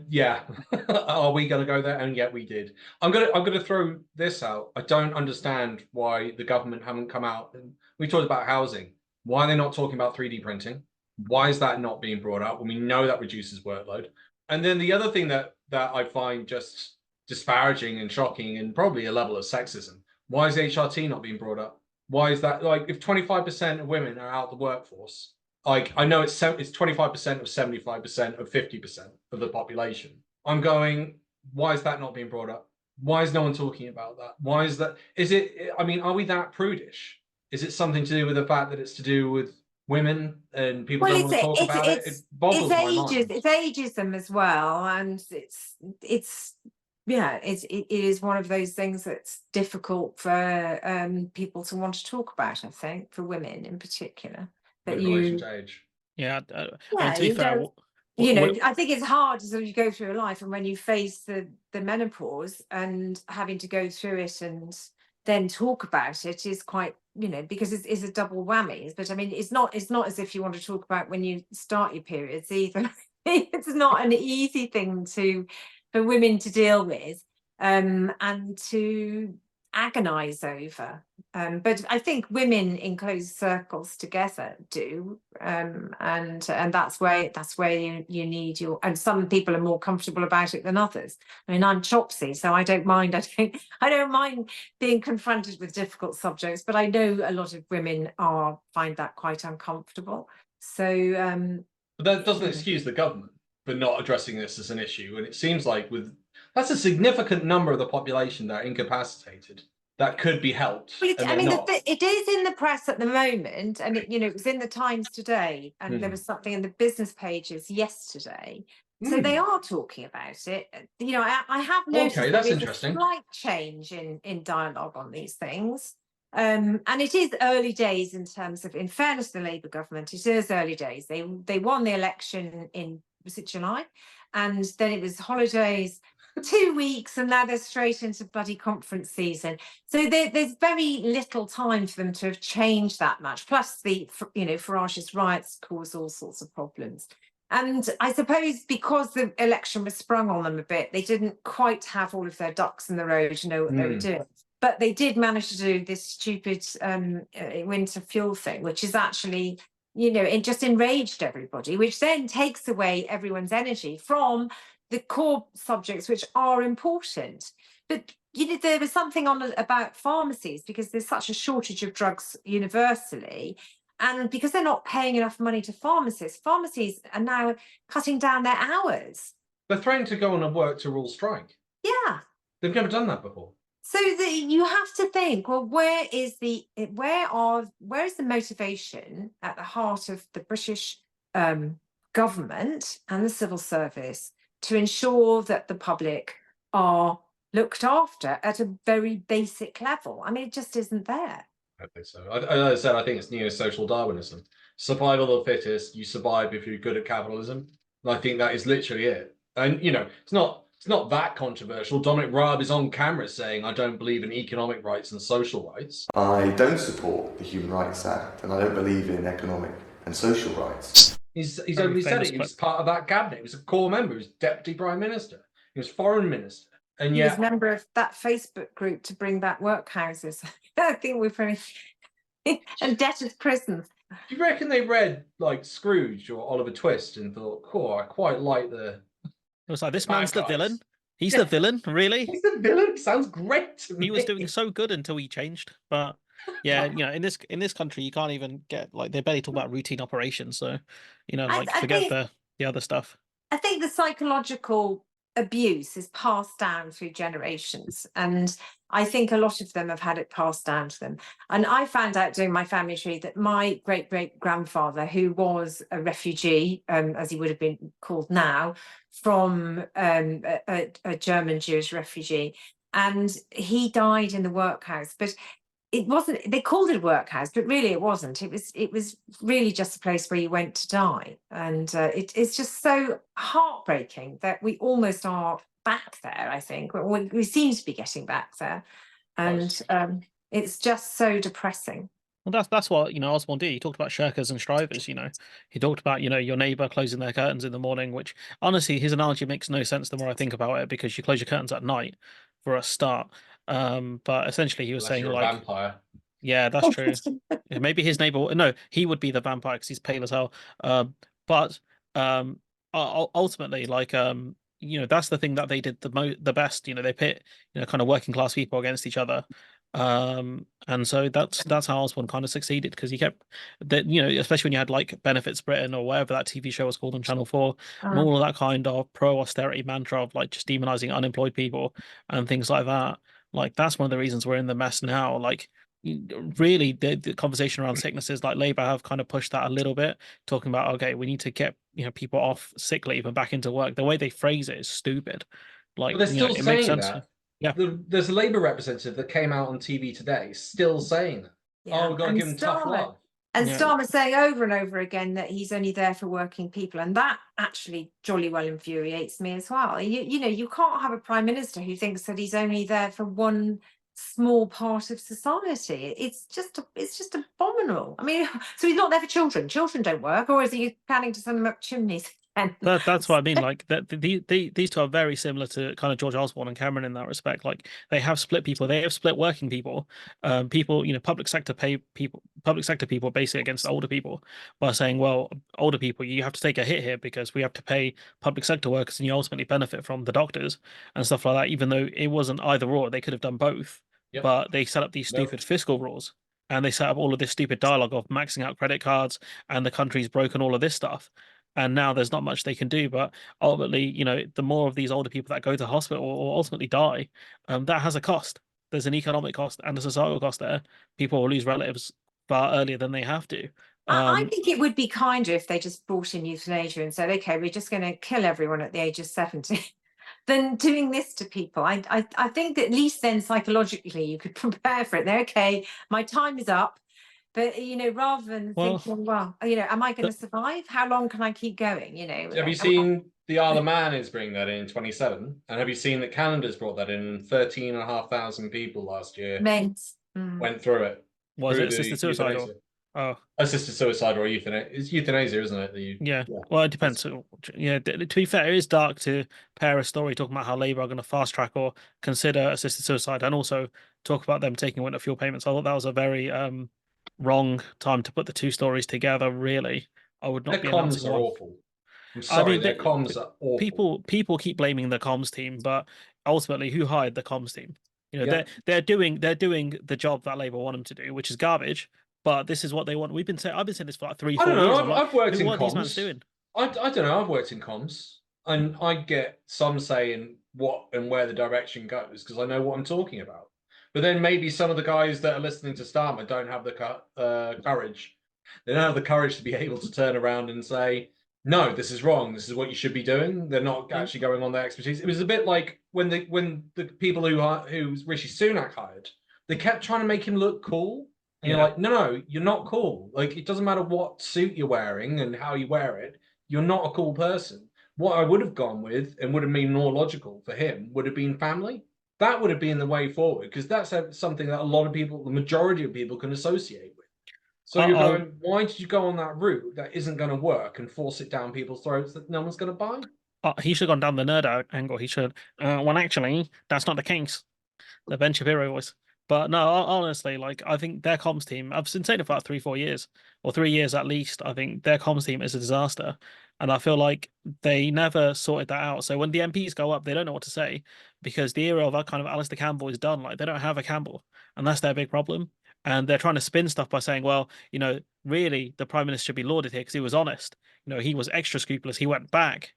Yeah. Are we gonna go there? And yet we did. I'm gonna throw this out. I don't understand why the government haven't come out. And we talked about housing. Why are they not talking about 3D printing? Why is that not being brought up when we know that reduces workload? And then the other thing that I find just disparaging and shocking and probably a level of sexism. Why is HRT not being brought up? Why is that, like, if 25% of women are out of the workforce? Like, I know it's 25% of 75% of 50% of the population. I'm going, why is that not being brought up? Why is no one talking about that? Why is that? Is it, I mean, are we that prudish? Is it something to do with the fact that it's to do with women and people don't want to talk about it? It boggles my mind. It's ageism as well, and it's yeah, it is one of those things that's difficult for people to want to talk about. I think for women in particular, that In relation to age. Yeah, yeah, to be fair, you know, I think it's hard as you go through life, and when you face the menopause and having to go through it and then talk about it is quite, you know, because it's a double whammy. But I mean, it's not as if you want to talk about when you start your periods either. It's not an easy thing for women to deal with and to agonize over. But I think women in closed circles together do, and that's where you need your. And some people are more comfortable about it than others. I mean, I'm Chopsy, so I don't mind. I don't mind being confronted with difficult subjects, but I know a lot of women find that quite uncomfortable. So, but that doesn't excuse the government for not addressing this as an issue. And it seems like that's a significant number of the population that are incapacitated that could be helped. Well, I mean, it is in the press at the moment, and it was in the Times today, and there was something in the business pages yesterday. So they are talking about it. You know, I have noticed that's interesting. A slight change in dialogue on these things. And it is early days in terms of, in fairness to the Labour government, it is early days. They won the election in, was it July? And then it was holidays, 2 weeks, and now they're straight into bloody conference season. So there's very little time for them to have changed that much. Plus Farage's riots cause all sorts of problems. And I suppose because the election was sprung on them a bit, they didn't quite have all of their ducks in the row to know what they were doing. But they did manage to do this stupid winter fuel thing, which is actually, it just enraged everybody, which then takes away everyone's energy from the core subjects which are important. But there was something about pharmacies, because there's such a shortage of drugs universally, and because they're not paying enough money to pharmacists are now cutting down their hours. They're threatening to go on a work to rule strike. Yeah, they've never done that before. So you have to think, well, where is the motivation at the heart of the British government and the civil service to ensure that the public are looked after at a very basic level? I mean, it just isn't there. I think so. As I said, I think it's neo-social Darwinism. Survival of the fittest. You survive if you're good at capitalism. And I think that is literally it. And it's not that controversial. Dominic Raab is on camera saying, I don't believe in economic rights and social rights. I don't support the Human Rights Act, and I don't believe in economic and social rights. He's openly said it. He was part of that cabinet. He was a core member. He was Deputy Prime Minister. He was Foreign Minister. And he was a member of that Facebook group to bring back workhouses. I think we're very and debtors' prisons. Do you reckon they read like Scrooge or Oliver Twist and thought, "Oh, I quite like the"? It was like, this man's the villain. He's the villain, really. He's the villain. Sounds great to me. He was doing so good until he changed. But yeah, in this country, you can't even get they barely talk about routine operations. So, forget the other stuff. I think the psychological abuse is passed down through generations, and I think a lot of them have had it passed down to them. And I found out doing my family tree that my great-great-grandfather, who was a refugee, as he would have been called now, from a German Jewish refugee, and he died in the workhouse. But it wasn't, they called it a workhouse, but really it wasn't. It was really just a place where you went to die. And it's just so heartbreaking that we almost are back there, I think. We seem to be getting back there. And it's just so depressing. Well, that's what, Osborne did. He talked about shirkers and strivers, He talked about, your neighbor closing their curtains in the morning, which honestly, his analogy makes no sense the more I think about it, because you close your curtains at night for a start. But essentially he was saying, you're a like, vampire. yeah, that's true. Maybe his neighbor, no, he would be the vampire because he's pale as hell. But ultimately, like, that's the thing that they did the best. They pit, kind of working class people against each other. And so that's how Osborne kind of succeeded, because he kept that, especially when you had like Benefits Britain or whatever that TV show was called on Channel 4, and all of that kind of pro austerity mantra of like just demonizing unemployed people and things like that. Like, that's one of the reasons we're in the mess now. Like, really, the conversation around sicknesses, like Labour have kind of pushed that a little bit, talking about, okay, we need to get people off sick leave and back into work. The way they phrase it is stupid. Like, but they're still it makes saying sense. that. Yeah. There's a Labour representative that came out on TV today still saying that. Yeah. Oh, we've got to give him tough love. And Yeah. Starmer saying over and over again that he's only there for working people, and that actually jolly well infuriates me as well. You can't have a prime minister who thinks that he's only there for one small part of society. It's just abominable. I mean, so he's not there for children. Children don't work, or is he planning to send them up chimneys? That's what I mean. Like, that these two are very similar to kind of George Osborne and Cameron in that respect. Like, they have split people. They have split working people. People, public sector people basically against older people by saying, well, older people, you have to take a hit here because we have to pay public sector workers, and you ultimately benefit from the doctors and stuff like that. Even though it wasn't either or, they could have done both. Yep. But they set up these stupid fiscal rules, and they set up all of this stupid dialogue of maxing out credit cards, and the country's broken all of this stuff. And now there's not much they can do. But ultimately, the more of these older people that go to hospital or ultimately die, that has a cost. There's an economic cost and a societal cost there. People will lose relatives far earlier than they have to. I think it would be kinder if they just brought in euthanasia and said, okay, we're just going to kill everyone at the age of 70. Than doing this to people. I think that at least then psychologically you could prepare for it. They're okay, my time is up. But rather than thinking, well, am I going to survive? How long can I keep going? Have you seen the Isle of Man is bringing that in 27? And have you seen that Canada's brought that in? 13,500 people last year went through it. Was it assisted suicide? Oh, assisted suicide or euthanasia? It's euthanasia, isn't it? Yeah. Well, it depends. Yeah. To be fair, it is dark to pair a story talking about how Labour are going to fast track or consider assisted suicide, and also talk about them taking winter fuel payments. I thought that was a very wrong time to put the two stories together. Really, I would not be announcing one. Awful. I'm sorry, their comms are awful. People keep blaming the comms team, but ultimately, who hired the comms team? They're doing the job that Labour want them to do, which is garbage. But this is what they want. I've been saying this for like 3-4 years. I've worked in comms. These man's doing? I don't know. I've worked in comms, and I get some say in what and where the direction goes because I know what I'm talking about. But then maybe some of the guys that are listening to Starmer don't have the courage. They don't have the courage to be able to turn around and say, no, this is wrong. This is what you should be doing. They're not actually going on their expertise. It was a bit like when the people who Rishi Sunak hired, they kept trying to make him look cool. And you're like, no, you're not cool. Like, it doesn't matter what suit you're wearing and how you wear it. You're not a cool person. What I would have gone with and would have been more logical for him would have been family. That would have been the way forward because that's something that a lot of people, the majority of people, can associate with. So you're going, why did you go on that route that isn't going to work and force it down people's throats that no one's going to buy? He should have gone down the nerd angle. He should. Well, actually, that's not the case. The Ben Shapiro voice. But no, honestly, like, I think their comms team, I've been saying it for about 3-4 years, or 3 years at least. I think their comms team is a disaster. And I feel like they never sorted that out. So when the MPs go up, they don't know what to say because the era of that kind of Alistair Campbell is done. Like, they don't have a Campbell. And that's their big problem. And they're trying to spin stuff by saying, well, really, the Prime Minister should be lauded here because he was honest. He was extra scrupulous. He went back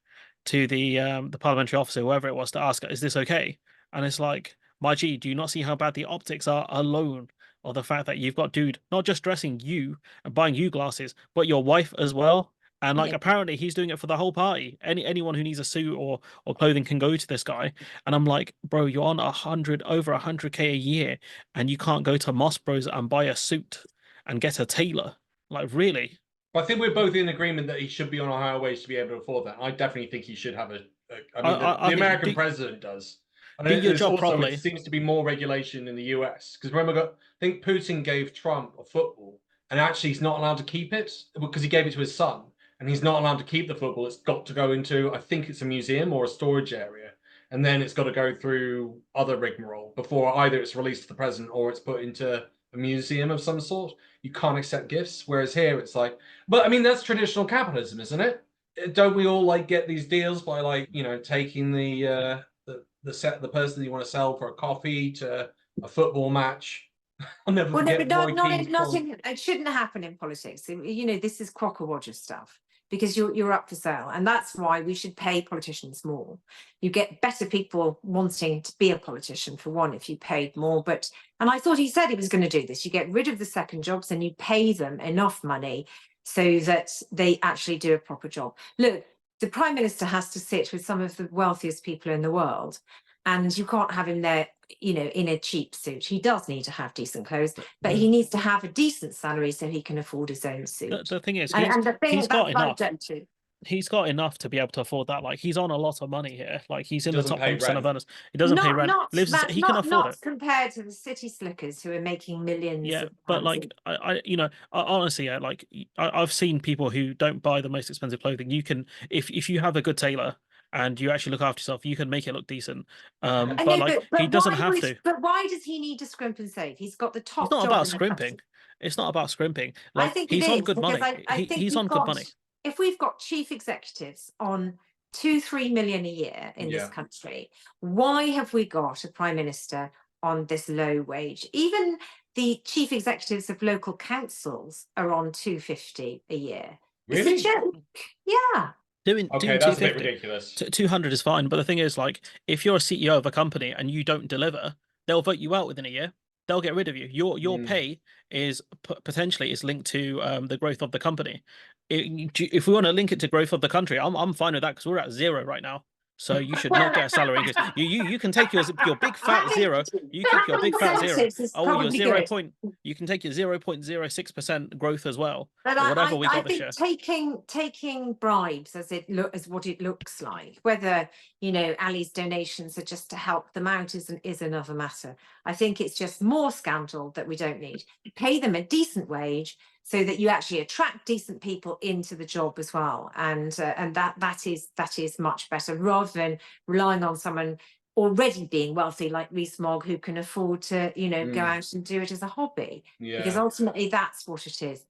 to the parliamentary officer, whoever it was, to ask, is this okay? And it's like, my G, do you not see how bad the optics are alone? Or the fact that you've got dude not just dressing you and buying you glasses, but your wife as well, And like Yeah. apparently he's doing it for the whole party. Anyone who needs a suit or clothing can go to this guy. And I'm like, bro, you're on over 100K a year, and you can't go to Moss Bros and buy a suit and get a tailor. Like, really? But I think we're both in agreement that he should be on a higher wage to be able to afford that. I definitely think he should have I mean, the think American president does. And do your there's job also, properly. it seems to be more regulation in the US. Because remember, I think Putin gave Trump a football, and actually he's not allowed to keep it because he gave it to his son, and he's not allowed to keep the football. It's got to go into, I think it's a museum or a storage area, and then it's got to go through other rigmarole before either it's released to the president or it's put into a museum of some sort. You can't accept gifts, whereas here it's like, but I mean that's traditional capitalism, isn't it? Don't we all like get these deals by like, you know, taking the person you want to sell for a coffee to a football match? I'll never Well, no, forget but Roy Keane's not comment. it shouldn't happen in politics. You know, this is Crocker Rogers stuff, because you're up for sale, and that's why we should pay politicians more. You get better people wanting to be a politician, for one, if you paid more. And I thought he said he was going to do this. You get rid of the second jobs and you pay them enough money so that they actually do a proper job. Look, the Prime Minister has to sit with some of the wealthiest people in the world, and you can't have him there, you know, in a cheap suit. He does need to have decent clothes, but he needs to have a decent salary so he can afford his own suit. The thing is, And the thing he's got enough. He's got enough to be able to afford that. Like, he's on a lot of money here. Like, he's in the top Doesn't pay 1% of rent. earners. He doesn't pay rent. He can afford not it. compared to the city slickers who are making millions. Yeah, of but pounds like honestly, yeah, like I've seen people who don't buy the most expensive clothing. You can, if you have a good tailor and you actually look after yourself, you can make it look decent. But know, like he doesn't have to. But why does he need to scrimp and save? He's got the top It's not job about in the scrimping. country. It's not about scrimping. I Like, think he's it on is, good money. I think He's on good money. If we've got chief executives on 2-3 million a year in this Yeah. country, why have we got a prime minister on this low wage? Even the chief executives of local councils are on 250 a year. Really? It's a joke. Yeah. Doing Okay, that's a bit 250. ridiculous. 200 is fine, but the thing is, like, if you're a CEO of a company and you don't deliver, they'll vote you out within a year. They'll get rid of you. Your pay is potentially is linked to the growth of the company. If we want to link it to growth of the country, I'm fine with that, because we're at 0 right now. So you should not get a salary increase. You can take your big fat 0. You keep your big fat 0. Oh, your 0 point. You can take your 0.06% growth as well. But or whatever we got I this think year. taking bribes as what it looks like, whether, you know, Ali's donations are just to help them out is another matter. I think it's just more scandal that we don't need. Pay them a decent wage so that you actually attract decent people into the job as well, and that is much better, rather than relying on someone already being wealthy like Rees-Mogg, who can afford to, you know, go out and do it as a hobby. Yeah. Because ultimately that's what it is.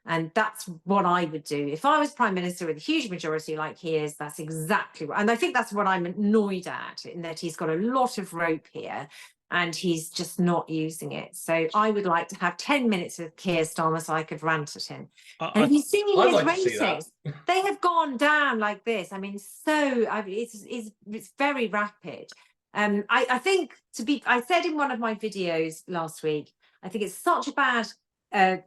And that's what I would do. If I was Prime Minister with a huge majority like he is, that's exactly what, and I think that's what I'm annoyed at, in that he's got a lot of rope here and he's just not using it. So I would like to have 10 minutes with Keir Starmer so I could rant at him. And if you see I'd his like to see that. ratings, they have gone down like this. I mean, it's very rapid. I think I said in one of my videos last week, I think it's such a bad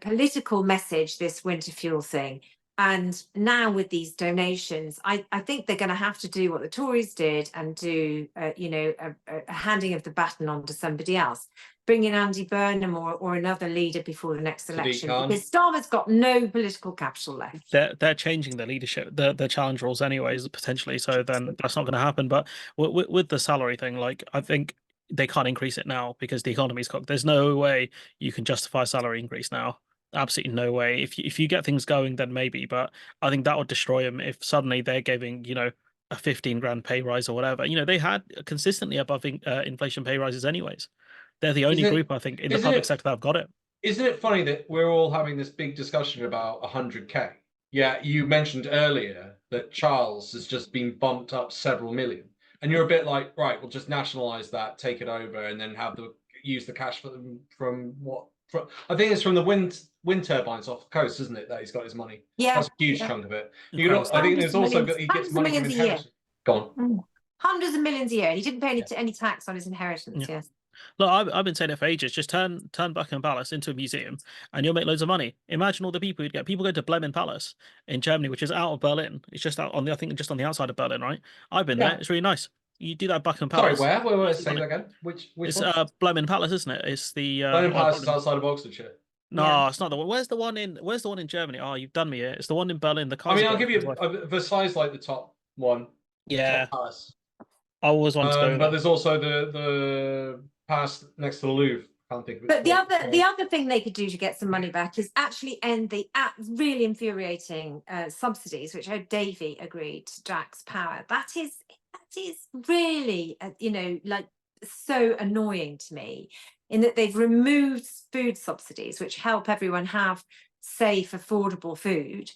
political message, this winter fuel thing. And now with these donations, I think they're going to have to do what the Tories did and do, you know, a handing of the baton on to somebody else. Bring in Andy Burnham or another leader before the next election, because Starmer's got no political capital left. They're changing the leadership, the challenge rules anyways, potentially. So then that's not going to happen. But with the salary thing, like, I think they can't increase it now because the economy's cooked. There's no way you can justify a salary increase now. Absolutely no way. If you get things going, then maybe. But I think that would destroy them if suddenly they're giving, you know, a 15 grand pay rise or whatever. You know, they had consistently above inflation pay rises anyways. They're the only group, I think, in the public sector that have got it. Isn't it funny that we're all having this big discussion about 100K? Yeah, you mentioned earlier that Charles has just been bumped up several million. And you're a bit like, right, we'll just nationalize that, take it over, and then use the cash for them from what? I think it's from the wind turbines off the coast, isn't it? That he's got his money. Yeah, that's a huge chunk of it. I think there's also he gets money from inheritance. Go on. Hundreds of millions a year, and he didn't pay any tax on his inheritance. Yes. Look, I've been saying it for ages. Just turn Buckingham Palace into a museum, and you'll make loads of money. Imagine all the people you'd get. People go to Bremen Palace in Germany, which is out of Berlin. It's just out on the, I think, just on the outside of Berlin, right? I've been there. Yeah. It's really nice. You do that at Buckingham Sorry, Palace. where? Say money. that again. Which It's one? Bremen Palace, isn't it? It's the London Palace is probably- outside of Oxfordshire. No, Yeah. it's not the one. Where's the one in Germany? Oh, you've done me here. It's the one in Berlin. The I mean, I'll Kaiserberg give you as well. Versailles, like the top one. Yeah, Top palace. I always want to go But there. there's also the palace next to the Louvre. Can't think of it. But the other thing they could do to get some money back is actually end the really infuriating subsidies, which Davey agreed to Jack's Power. That is really like so annoying to me, in that they've removed food subsidies, which help everyone have safe, affordable food,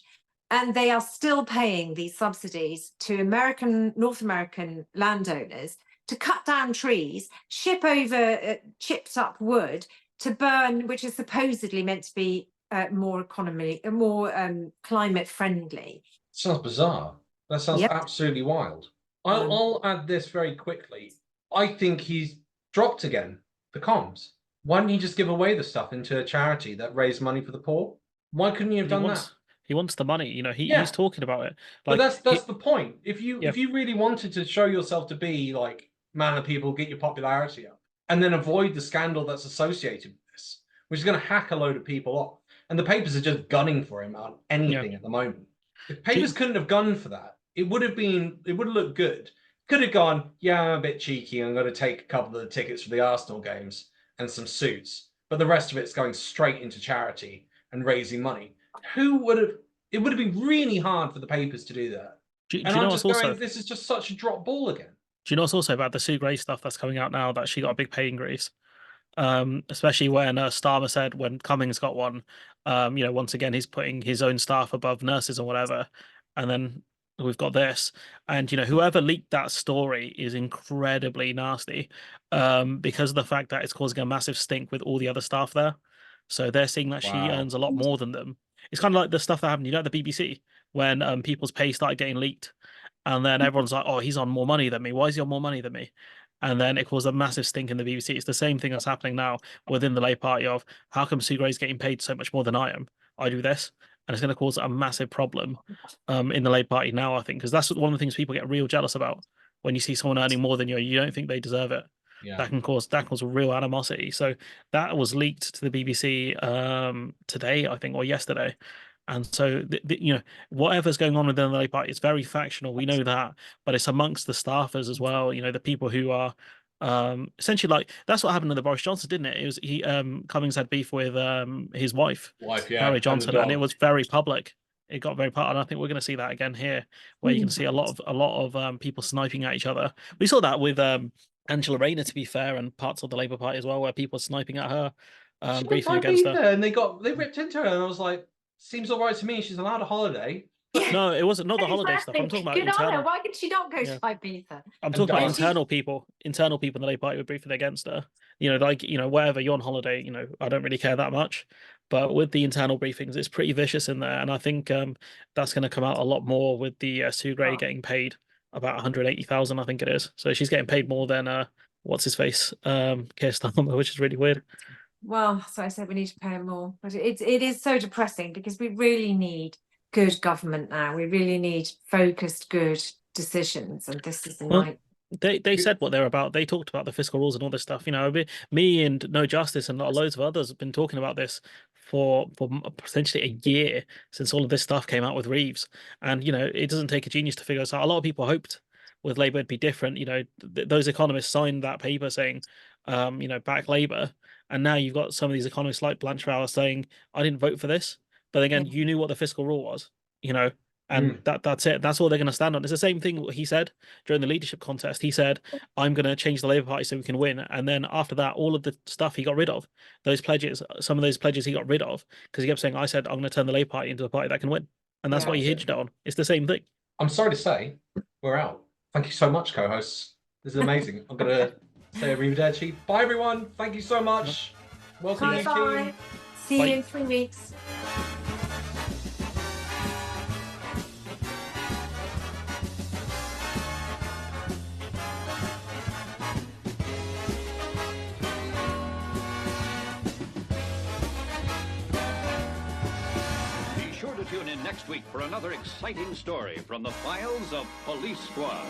and they are still paying these subsidies to North American landowners to cut down trees, ship over chipped up wood to burn, which is supposedly meant to be more climate friendly. Sounds bizarre. That sounds Yep. absolutely wild. I'll add this very quickly. I think he's dropped again the comms. Why didn't he just give away the stuff into a charity that raised money for the poor? Why couldn't he have done that? He wants the money. Yeah. He's talking about it. But that's the point. If you Yeah. if you really wanted to show yourself to be like man of people, get your popularity up, and then avoid the scandal that's associated with this, which is going to hack a load of people off, and the papers are just gunning for him on anything at the moment. If papers couldn't have gunned for that, it would have looked good. Could have gone, yeah, I'm a bit cheeky. I'm going to take a couple of the tickets for the Arsenal games and some suits, but the rest of it's going straight into charity and raising money. It would have been really hard for the papers to do that. Do you And know I'm what's just going, also? this is just such a drop ball again. Do you know what's also about the Sue Gray stuff that's coming out now, that she got a big pay increase? Especially when Starmer said when Cummings got one, once again he's putting his own staff above nurses or whatever, and then we've got this, and whoever leaked that story is incredibly nasty, because of the fact that it's causing a massive stink with all the other staff there. So they're seeing that she earns a lot more than them. It's kind of like the stuff that happened, at the BBC when people's pay started getting leaked. And then everyone's like, oh, he's on more money than me. Why is he on more money than me? And then it caused a massive stink in the BBC. It's the same thing that's happening now within the Labour Party of, how come Sue Gray's getting paid so much more than I am? I do this. And it's going to cause a massive problem in the Labour Party now, I think, because that's one of the things people get real jealous about. When you see someone earning more than you don't think they deserve it. Yeah. That can cause real animosity. So that was leaked to the BBC today, I think, or yesterday. And so, whatever's going on within the Labour Party, it's very factional. We know that, but it's amongst the staffers as well. The people who are essentially like, that's what happened to the Boris Johnson, didn't it? It was Cummings had beef with his wife, Carrie Johnson, and it was very public. It got very public, and I think we're going to see that again here, where you can see a lot of people sniping at each other. We saw that with Angela Rayner, to be fair, and parts of the Labour Party as well, where people were sniping at her, briefing against her. And they ripped into her, and I was like, seems all right to me. She's allowed a holiday. No, it wasn't. Not the holiday stuff. I'm talking about Good internal. on her. Why could she not go to Ibiza? I'm talking about dance. internal people in the Labour Party were briefing against her. Wherever you're on holiday, I don't really care that much. But with the internal briefings, it's pretty vicious in there, and I think that's going to come out a lot more with the Sue Gray getting paid about 180,000, I think it is. So she's getting paid more than what's his face, Keir Starmer, which is really weird. Well, so I said we need to pay him more, but it is so depressing, because we really need good government now. We really need focused, good decisions, and this is the night. They said what they're about. They talked about the fiscal rules and all this stuff. Me and No Justice and loads of others have been talking about this for potentially a year, since all of this stuff came out with Reeves. And it doesn't take a genius to figure this out. A lot of people hoped with Labour it'd be different. Those economists signed that paper saying, back Labour. And now you've got some of these economists like Blanchard saying, I didn't vote for this. But again, you knew what the fiscal rule was, and that's it. That's all they're going to stand on. It's the same thing what he said during the leadership contest. He said, I'm going to change the Labour Party so we can win. And then after that, all of the stuff he got rid of, those pledges, some of those pledges he got rid of, because he kept saying, I said, I'm going to turn the Labour Party into a party that can win. And that's what he hinged on. It's the same thing. I'm sorry to say, we're out. Thank you so much, co-hosts. This is amazing. I'm going to say arrivederci. Bye, everyone. Thank you so much. Welcome, Bye. See you in 3 weeks. tune in next week for another exciting story from the files of Police Squad.